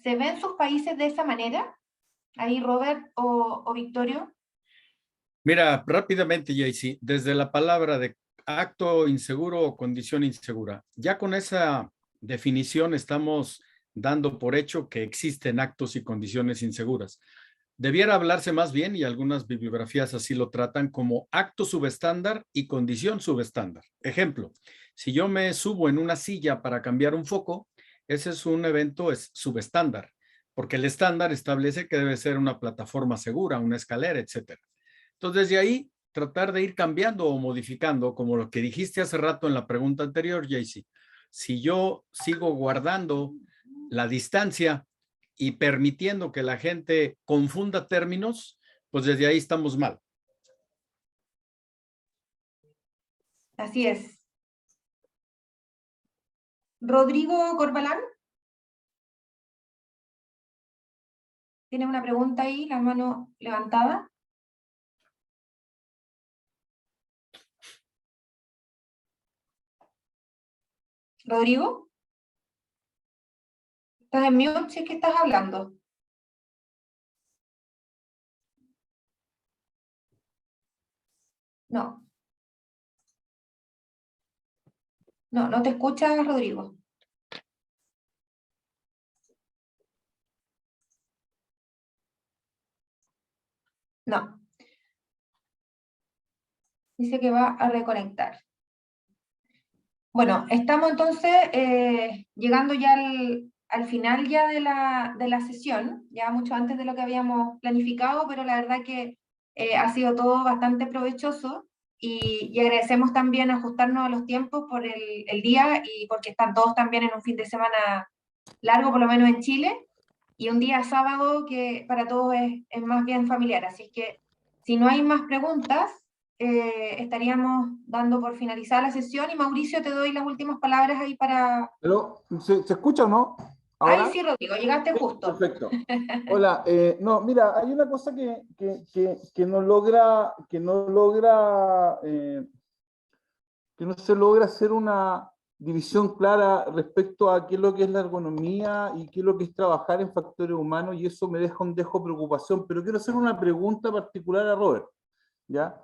¿Se ven sus países de esa manera? Ahí, Robert o Victorio. Mira, rápidamente, JC, desde la palabra de acto inseguro o condición insegura, ya con esa definición estamos dando por hecho que existen actos y condiciones inseguras. Debiera hablarse más bien, y algunas bibliografías así lo tratan, como acto subestándar y condición subestándar. Ejemplo, si yo me subo en una silla para cambiar un foco, ese es un evento subestándar, porque el estándar establece que debe ser una plataforma segura, una escalera, etcétera. Entonces, desde ahí, tratar de ir cambiando o modificando, como lo que dijiste hace rato en la pregunta anterior, JC. Si yo sigo guardando la distancia y permitiendo que la gente confunda términos, pues desde ahí estamos mal. Así es. Rodrigo Corbalán. ¿Tiene una pregunta ahí, la mano levantada? Rodrigo. ¿Estás en mute? Si es que estás hablando. No. No, no te escuchas, Rodrigo. No. Dice que va a reconectar. Bueno, estamos entonces llegando ya al final ya de la sesión, ya mucho antes de lo que habíamos planificado, pero la verdad que ha sido todo bastante provechoso y agradecemos también ajustarnos a los tiempos por el día y porque están todos también en un fin de semana largo, por lo menos en Chile, y un día sábado que para todos es más bien familiar. Así que si no hay más preguntas, estaríamos dando por finalizada la sesión y Mauricio, te doy las últimas palabras ahí para... Pero, ¿se escucha o no? Ay, ¿Ahora? sí, Rodrigo, llegaste justo. Perfecto. Hola, no, mira, hay una cosa que no logra, que no se logra hacer una división clara respecto a qué es lo que es la ergonomía y qué es lo que es trabajar en factores humanos, y eso me deja un dejo de preocupación, pero quiero hacer una pregunta particular a Robert, ¿ya?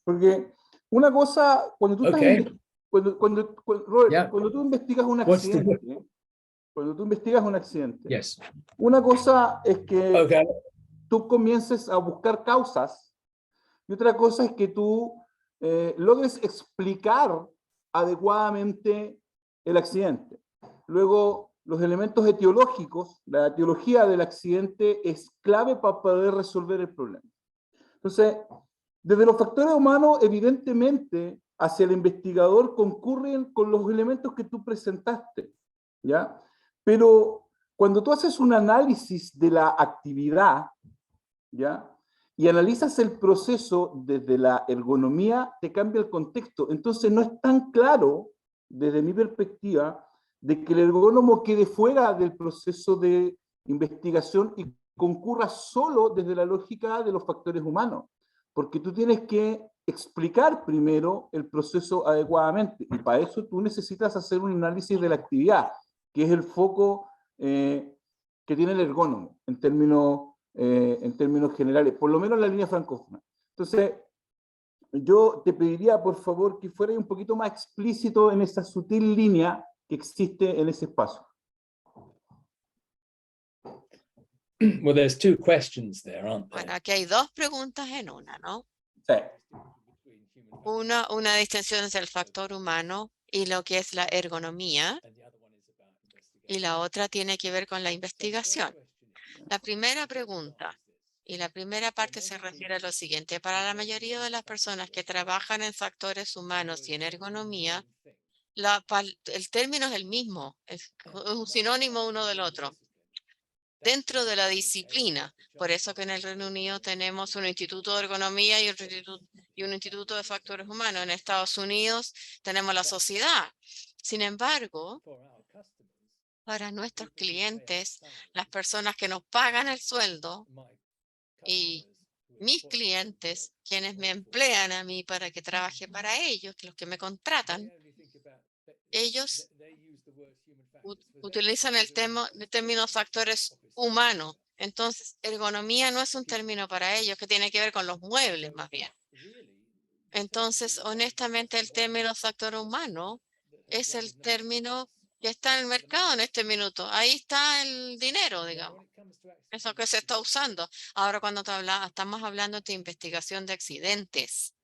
Porque una cosa, cuando tú estás Okay. Robert, Yeah. cuando tú investigas un What's the- accidente, Yes. una cosa es que Okay. tú comiences a buscar causas y otra cosa es que tú logres explicar adecuadamente el accidente. Luego, los elementos etiológicos, la etiología del accidente es clave para poder resolver el problema. Entonces, desde los factores humanos, evidentemente, hacia el investigador concurren con los elementos que tú presentaste, ¿ya? Pero cuando tú haces un análisis de la actividad, ¿ya? Y analizas el proceso desde la ergonomía, te cambia el contexto. Entonces no es tan claro, desde mi perspectiva, de que el ergónomo quede fuera del proceso de investigación y concurra solo desde la lógica de los factores humanos. Porque tú tienes que explicar primero el proceso adecuadamente. Y para eso tú necesitas hacer un análisis de la actividad, que es el foco que tiene el ergónomo en términos generales, por lo menos en la línea francófona. Entonces, yo te pediría, por favor, que fuera un poquito más explícito en esa sutil línea que existe en ese espacio. Well, there's two questions there, aren't there? Bueno, aquí hay dos preguntas en una, ¿no? Sí. Una distinción entre el factor humano y lo que es la ergonomía, y la otra tiene que ver con la investigación. La primera pregunta y la primera parte se refiere a lo siguiente. Para la mayoría de las personas que trabajan en factores humanos y en ergonomía, el término es el mismo, es un sinónimo uno del otro dentro de la disciplina. Por eso que en el Reino Unido tenemos un instituto de ergonomía y un instituto de factores humanos. En Estados Unidos tenemos la sociedad. Sin embargo, para nuestros clientes, las personas que nos pagan el sueldo y mis clientes, quienes me emplean a mí para que trabaje para ellos, los que me contratan, ellos utilizan el término factores humanos. Entonces, ergonomía no es un término para ellos, que tiene que ver con los muebles más bien. Entonces, honestamente, el término factor humano es el término que está en el mercado en este minuto. Ahí está el dinero, digamos. Eso que se está usando. Ahora, cuando estamos hablando de investigación de accidentes,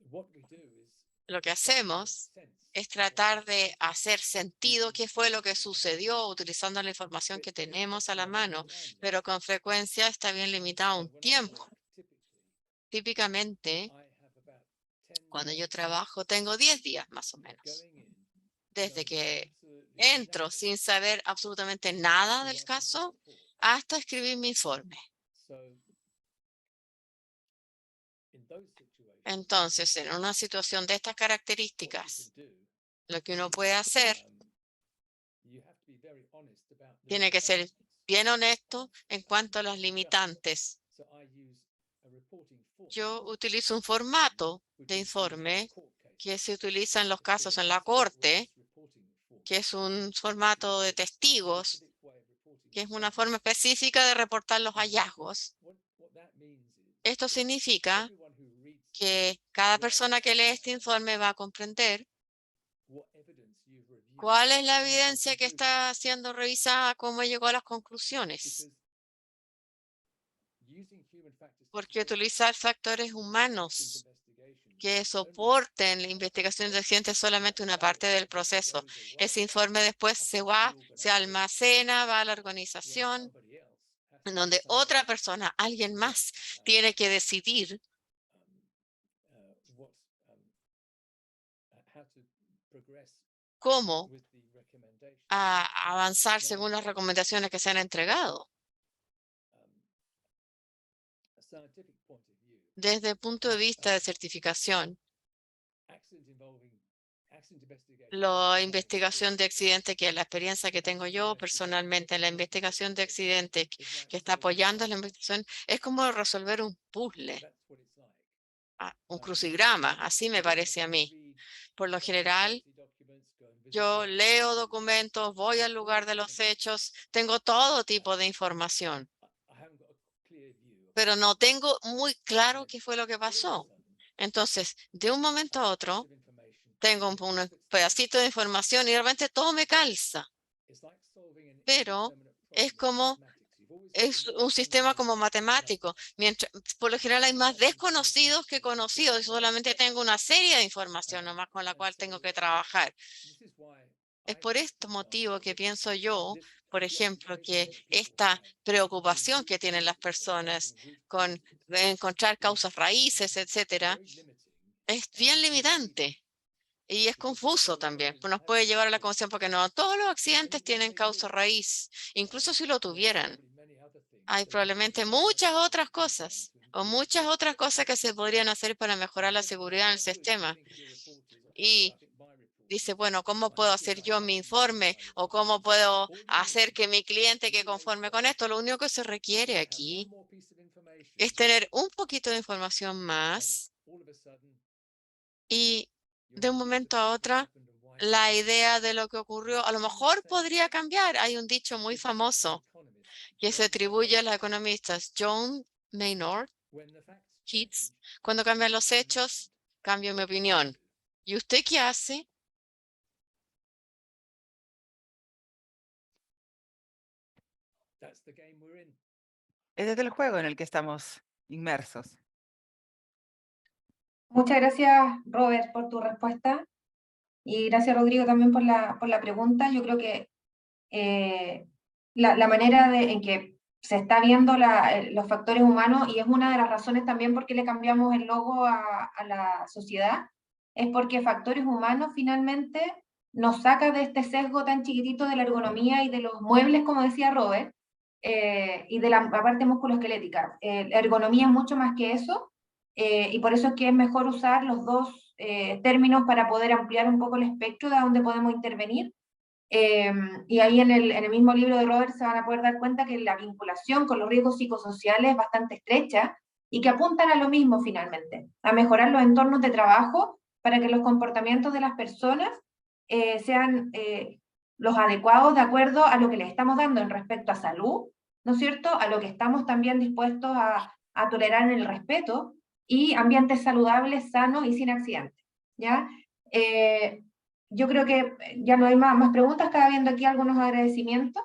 lo que hacemos es tratar de hacer sentido qué fue lo que sucedió utilizando la información que tenemos a la mano, pero con frecuencia está bien limitado a un tiempo. Típicamente, cuando yo trabajo, tengo 10 días más o menos. Desde que entro sin saber absolutamente nada del caso hasta escribir mi informe. Entonces, en una situación de estas características, lo que uno puede hacer tiene que ser bien honesto en cuanto a las limitantes. Yo utilizo un formato de informe que se utiliza en los casos en la corte, que es un formato de testigos, que es una forma específica de reportar los hallazgos. Esto significa que cada persona que lee este informe va a comprender cuál es la evidencia que está siendo revisada, cómo llegó a las conclusiones. Porque utilizar factores humanos que soporten la investigación de accidentes es solamente una parte del proceso. Ese informe después se almacena, va a la organización, en donde otra persona, alguien más, tiene que decidir cómo avanzar según las recomendaciones que se han entregado. Desde el punto de vista de certificación, la investigación de accidentes, que es la experiencia que tengo yo personalmente en la investigación de accidentes, que está apoyando la investigación, es como resolver un puzzle, un crucigrama, así me parece a mí. Por lo general, yo leo documentos, voy al lugar de los hechos, tengo todo tipo de información, pero no tengo muy claro qué fue lo que pasó. Entonces, de un momento a otro, tengo un pedacito de información y de repente todo me calza. Pero es un sistema como matemático. Mientras, por lo general hay más desconocidos que conocidos y solamente tengo una serie de información nomás con la cual tengo que trabajar. Es por este motivo que pienso yo, por ejemplo, que esta preocupación que tienen las personas con encontrar causas raíces, etcétera, es bien limitante. Y es confuso también, pues nos puede llevar a la confusión porque no todos los accidentes tienen causa raíz, incluso si lo tuvieran. Hay probablemente muchas otras cosas o muchas otras cosas que se podrían hacer para mejorar la seguridad en el sistema. Y dice, bueno, ¿cómo puedo hacer yo mi informe? ¿O cómo puedo hacer que mi cliente que conforme con esto? Lo único que se requiere aquí es tener un poquito de información más y de un momento a otro, la idea de lo que ocurrió a lo mejor podría cambiar. Hay un dicho muy famoso que se atribuye a los economistas, John Maynard Keynes: cuando cambian los hechos, cambio mi opinión. ¿Y usted qué hace? Ese es el juego en el que estamos inmersos. Muchas gracias, Robert, por tu respuesta. Y gracias, Rodrigo, también por la pregunta. Yo creo que la manera en que se está viendo los factores humanos, y es una de las razones también por qué le cambiamos el logo a la sociedad, es porque factores humanos finalmente nos saca de este sesgo tan chiquitito de la ergonomía y de los muebles, como decía Robert, y de la parte musculoesquelética. La ergonomía es mucho más que eso, y por eso es que es mejor usar los dos términos para poder ampliar un poco el espectro de donde podemos intervenir. Y ahí en el mismo libro de Robert se van a poder dar cuenta que la vinculación con los riesgos psicosociales es bastante estrecha y que apuntan a lo mismo finalmente, a mejorar los entornos de trabajo para que los comportamientos de las personas sean los adecuados de acuerdo a lo que les estamos dando en respecto a salud, ¿no es cierto?, a lo que estamos también dispuestos a tolerar en el respeto, y ambientes saludables, sanos y sin accidentes, ¿ya? Yo creo que ya no hay más preguntas, estaba viendo aquí algunos agradecimientos.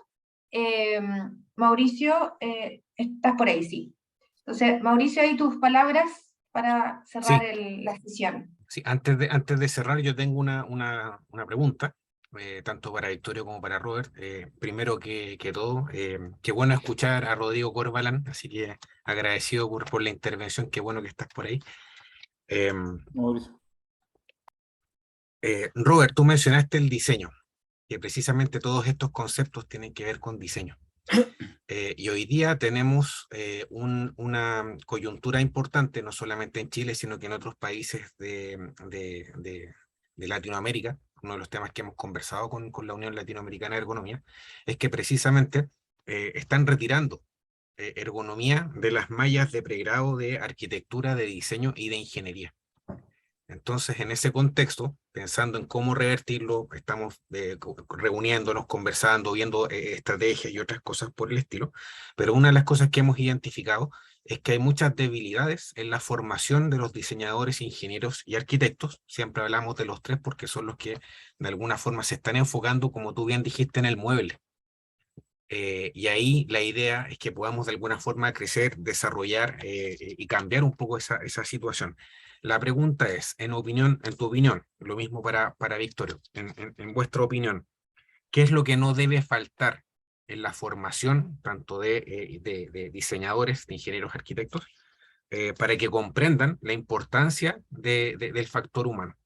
Mauricio, estás por ahí, sí. Entonces, Mauricio, ¿hay tus palabras para cerrar la sesión? Sí, antes de cerrar, yo tengo una pregunta, tanto para Victorio como para Robert. Primero que todo, qué bueno escuchar a Rodrigo Corbalán, así que agradecido por la intervención, qué bueno que estás por ahí. Mauricio. Robert, tú mencionaste el diseño, que precisamente todos estos conceptos tienen que ver con diseño. Y hoy día tenemos una coyuntura importante, no solamente en Chile, sino que en otros países de Latinoamérica. Uno de los temas que hemos conversado con la Unión Latinoamericana de Ergonomía es que precisamente están retirando ergonomía de las mallas de pregrado de arquitectura, de diseño y de ingeniería. Entonces, en ese contexto, pensando en cómo revertirlo, estamos reuniéndonos, conversando, viendo estrategias y otras cosas por el estilo, pero una de las cosas que hemos identificado es que hay muchas debilidades en la formación de los diseñadores, ingenieros y arquitectos. Siempre hablamos de los tres porque son los que de alguna forma se están enfocando, como tú bien dijiste, en el mueble. Y ahí la idea es que podamos de alguna forma crecer, desarrollar y cambiar un poco esa situación. La pregunta es, en tu opinión, lo mismo para Victorio, en vuestra opinión, ¿qué es lo que no debe faltar en la formación tanto de diseñadores, de ingenieros, arquitectos, para que comprendan la importancia del factor humano?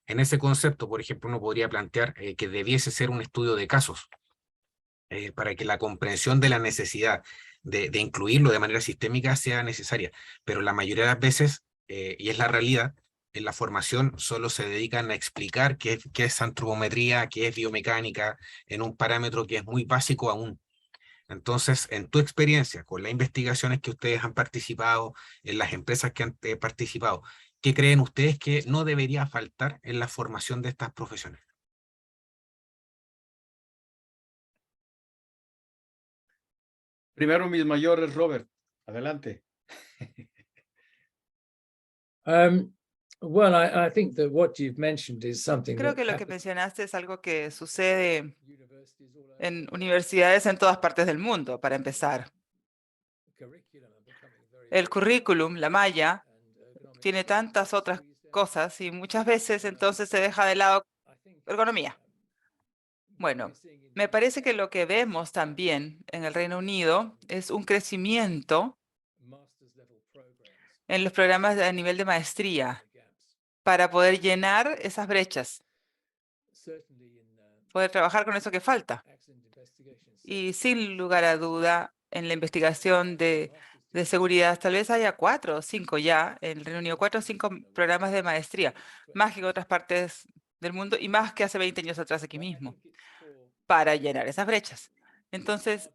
En ese concepto, por ejemplo, uno podría plantear que debiese ser un estudio de casos, para que la comprensión de la necesidad de incluirlo de manera sistémica sea necesaria. Pero la mayoría de las veces, y es la realidad, en la formación solo se dedican a explicar qué es antropometría, qué es biomecánica, en un parámetro que es muy básico aún. Entonces, en tu experiencia, con las investigaciones que ustedes han participado, en las empresas que han participado, ¿qué creen ustedes que no debería faltar en la formación de estas profesiones? Primero mis mayores, Robert. Adelante. Well, I think that what you've mentioned is something Creo that que lo que happens mencionaste es algo que sucede in universities all over en the world. universidades en todas partes del mundo, para empezar. Curriculum are becoming very, El currículum, la malla, and ergonomics tiene is tantas otras squeezed down. cosas y muchas veces entonces se deja de lado I think ergonomía. what Bueno, we're seeing in me the parece que UK lo que vemos también en el Reino Unido es un crecimiento master's level programs en los programas a nivel de maestría the gaps. para poder llenar esas brechas, Certainly in poder trabajar con eso que falta. accident investigation, Y safety, sin lugar a duda, en la investigación de seguridad, tal vez haya 4 o 5 ya, en el Reino Unido, 4 o 5 programas de maestría, más que en otras partes del mundo y más que hace 20 años atrás aquí mismo, para llenar esas brechas. Entonces,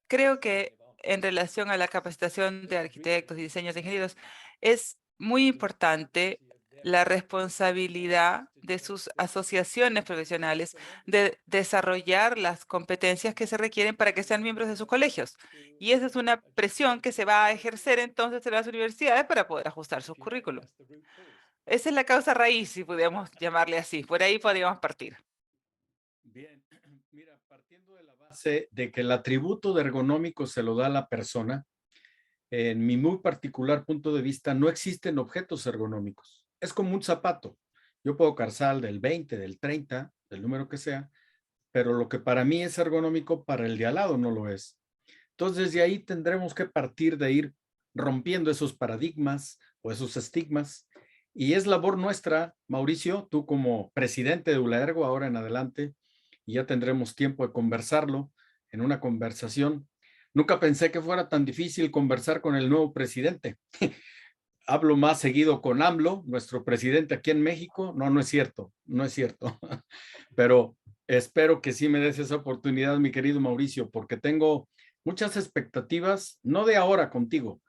creo que en relación a la capacitación de arquitectos y diseños de ingenieros, es muy importante la responsabilidad de sus asociaciones profesionales de desarrollar las competencias que se requieren para que sean miembros de sus colegios. Y esa es una presión que se va a ejercer entonces en las universidades para poder ajustar sus currículum. Esa es la causa raíz, si pudiéramos llamarle así. Por ahí podríamos partir. Bien, mira, partiendo de la base de que el atributo de ergonómico se lo da a la persona, en mi muy particular punto de vista, no existen objetos ergonómicos. Es como un zapato. Yo puedo calzar del 20, del 30, del número que sea, pero lo que para mí es ergonómico, para el de al lado no lo es. Entonces, de ahí tendremos que partir de ir rompiendo esos paradigmas o esos estigmas. Y es labor nuestra, Mauricio, tú como presidente de ULAERGO ahora en adelante, y ya tendremos tiempo de conversarlo en una conversación. Nunca pensé que fuera tan difícil conversar con el nuevo presidente. Hablo más seguido con AMLO, nuestro presidente aquí en México. No, no es cierto, no es cierto. Pero espero que sí me des esa oportunidad, mi querido Mauricio, porque tengo muchas expectativas, no de ahora contigo,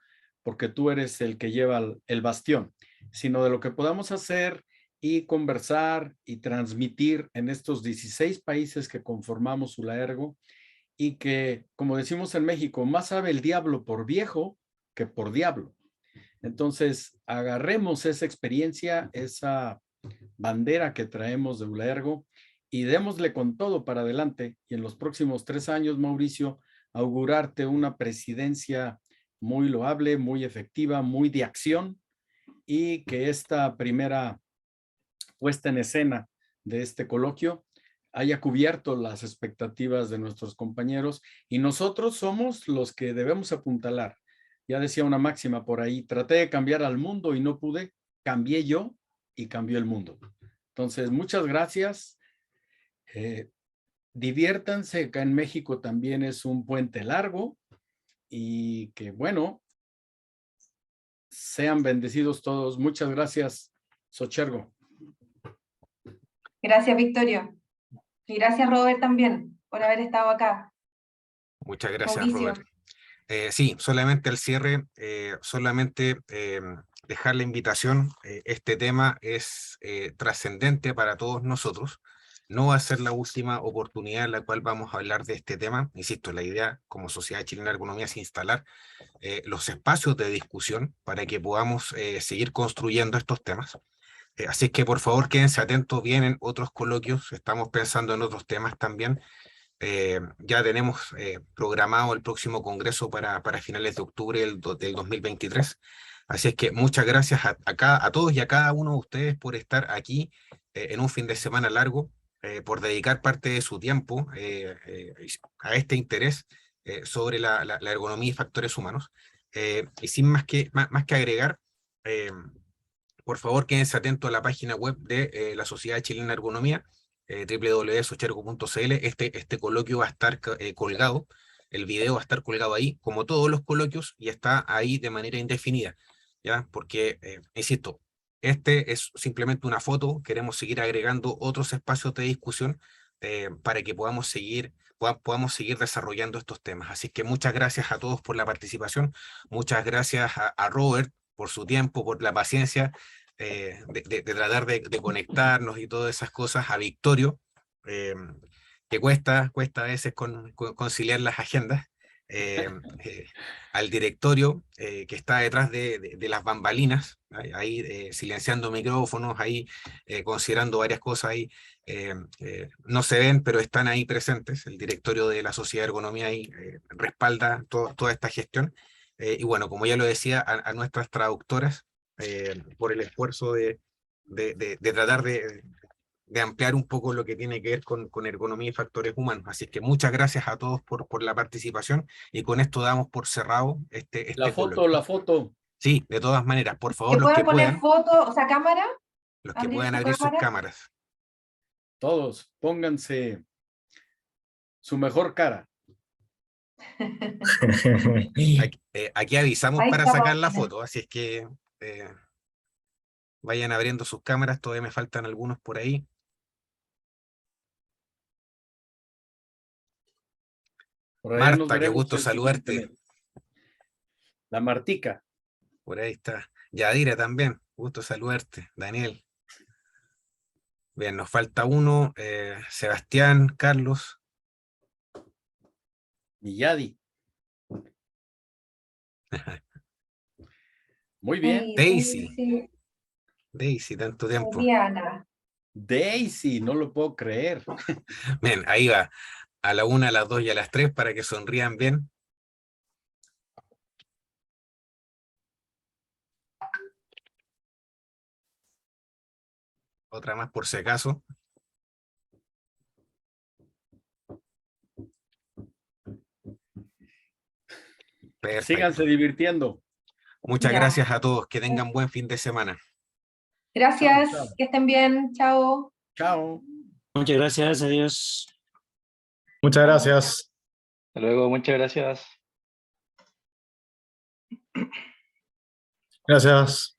porque tú eres el que lleva el bastión, sino de lo que podamos hacer y conversar y transmitir en estos 16 países que conformamos ULAERGO, y que, como decimos en México, más sabe el diablo por viejo que por diablo. Entonces, agarremos esa experiencia, esa bandera que traemos de ULAERGO y démosle con todo para adelante. Y en los próximos 3 años, Mauricio, augurarte una presidencia muy loable, muy efectiva, muy de acción, y que esta primera puesta en escena de este coloquio haya cubierto las expectativas de nuestros compañeros, y nosotros somos los que debemos apuntalar. Ya decía una máxima por ahí: traté de cambiar al mundo y no pude, cambié yo y cambió el mundo. Entonces, muchas gracias. diviértanse, acá en México también es un puente largo y que bueno, sean bendecidos todos. Muchas gracias, Xochergo. Gracias, Victorio. Y gracias, Robert, también, por haber estado acá. Muchas gracias, Mauricio. Robert. Sí, solamente al cierre, dejar la invitación. Este tema es trascendente para todos nosotros. No va a ser la última oportunidad en la cual vamos a hablar de este tema. Insisto, la idea como Sociedad Chilena de Ergonomía es instalar los espacios de discusión para que podamos seguir construyendo estos temas. Así que por favor quédense atentos, vienen otros coloquios, estamos pensando en otros temas también. Ya tenemos programado el próximo congreso para finales de octubre del 2023. Así es que muchas gracias a todos y a cada uno de ustedes por estar aquí en un fin de semana largo, por dedicar parte de su tiempo a este interés sobre la ergonomía y factores humanos. Y sin más que agregar, por favor quédense atentos a la página web de la Sociedad Chilena de Ergonomía, www.xochergo.cl. Este coloquio va a estar colgado, el video va a estar colgado ahí, como todos los coloquios, y está ahí de manera indefinida, ¿ya? Porque, insisto, este es simplemente una foto, queremos seguir agregando otros espacios de discusión para que podamos seguir desarrollando estos temas. Así que muchas gracias a todos por la participación, muchas gracias a Robert por su tiempo, por la paciencia, de tratar de conectarnos y todas esas cosas, a Victorio, que cuesta a veces conciliar las agendas, al directorio que está detrás de las bambalinas, ahí silenciando micrófonos, ahí considerando varias cosas, ahí no se ven, pero están ahí presentes. El directorio de la Sociedad de Ergonomía ahí respalda toda esta gestión. Y bueno, como ya lo decía, a nuestras traductoras, por el esfuerzo de tratar de ampliar un poco lo que tiene que ver con ergonomía y factores humanos. Así que muchas gracias a todos por la participación, y con esto damos por cerrado este coloquio. La foto. Sí, de todas maneras, por Que favor, puedan poner foto, o sea, cámara, los que abrir puedan su abrir sus cámara. cámaras. Todos, pónganse su mejor cara. Aquí avisamos Ahí para está, sacar la Paulina. foto, así es que vayan abriendo sus cámaras, todavía me faltan algunos por ahí. Por allá nos Marta, qué veremos gusto el siguiente saludarte. mes. La Martica. Por ahí está. Yadira también, gusto saludarte. Daniel. Bien, nos falta uno, Sebastián, Carlos. Y Yadi. Muy bien. Ay, Daisy. sí, Daisy, tanto tiempo. Diana. Daisy, no lo puedo creer. Bien, ahí va. A la 1, a las 2 y a las 3 para que sonrían bien. Otra más por si acaso. Perfecto. Síganse divirtiendo. Muchas Ya. gracias a todos. Que tengan buen fin de semana. Gracias, Chao, chao. que estén bien, chao. Chao. Muchas gracias, adiós. Muchas gracias. Hasta luego, muchas gracias. Gracias.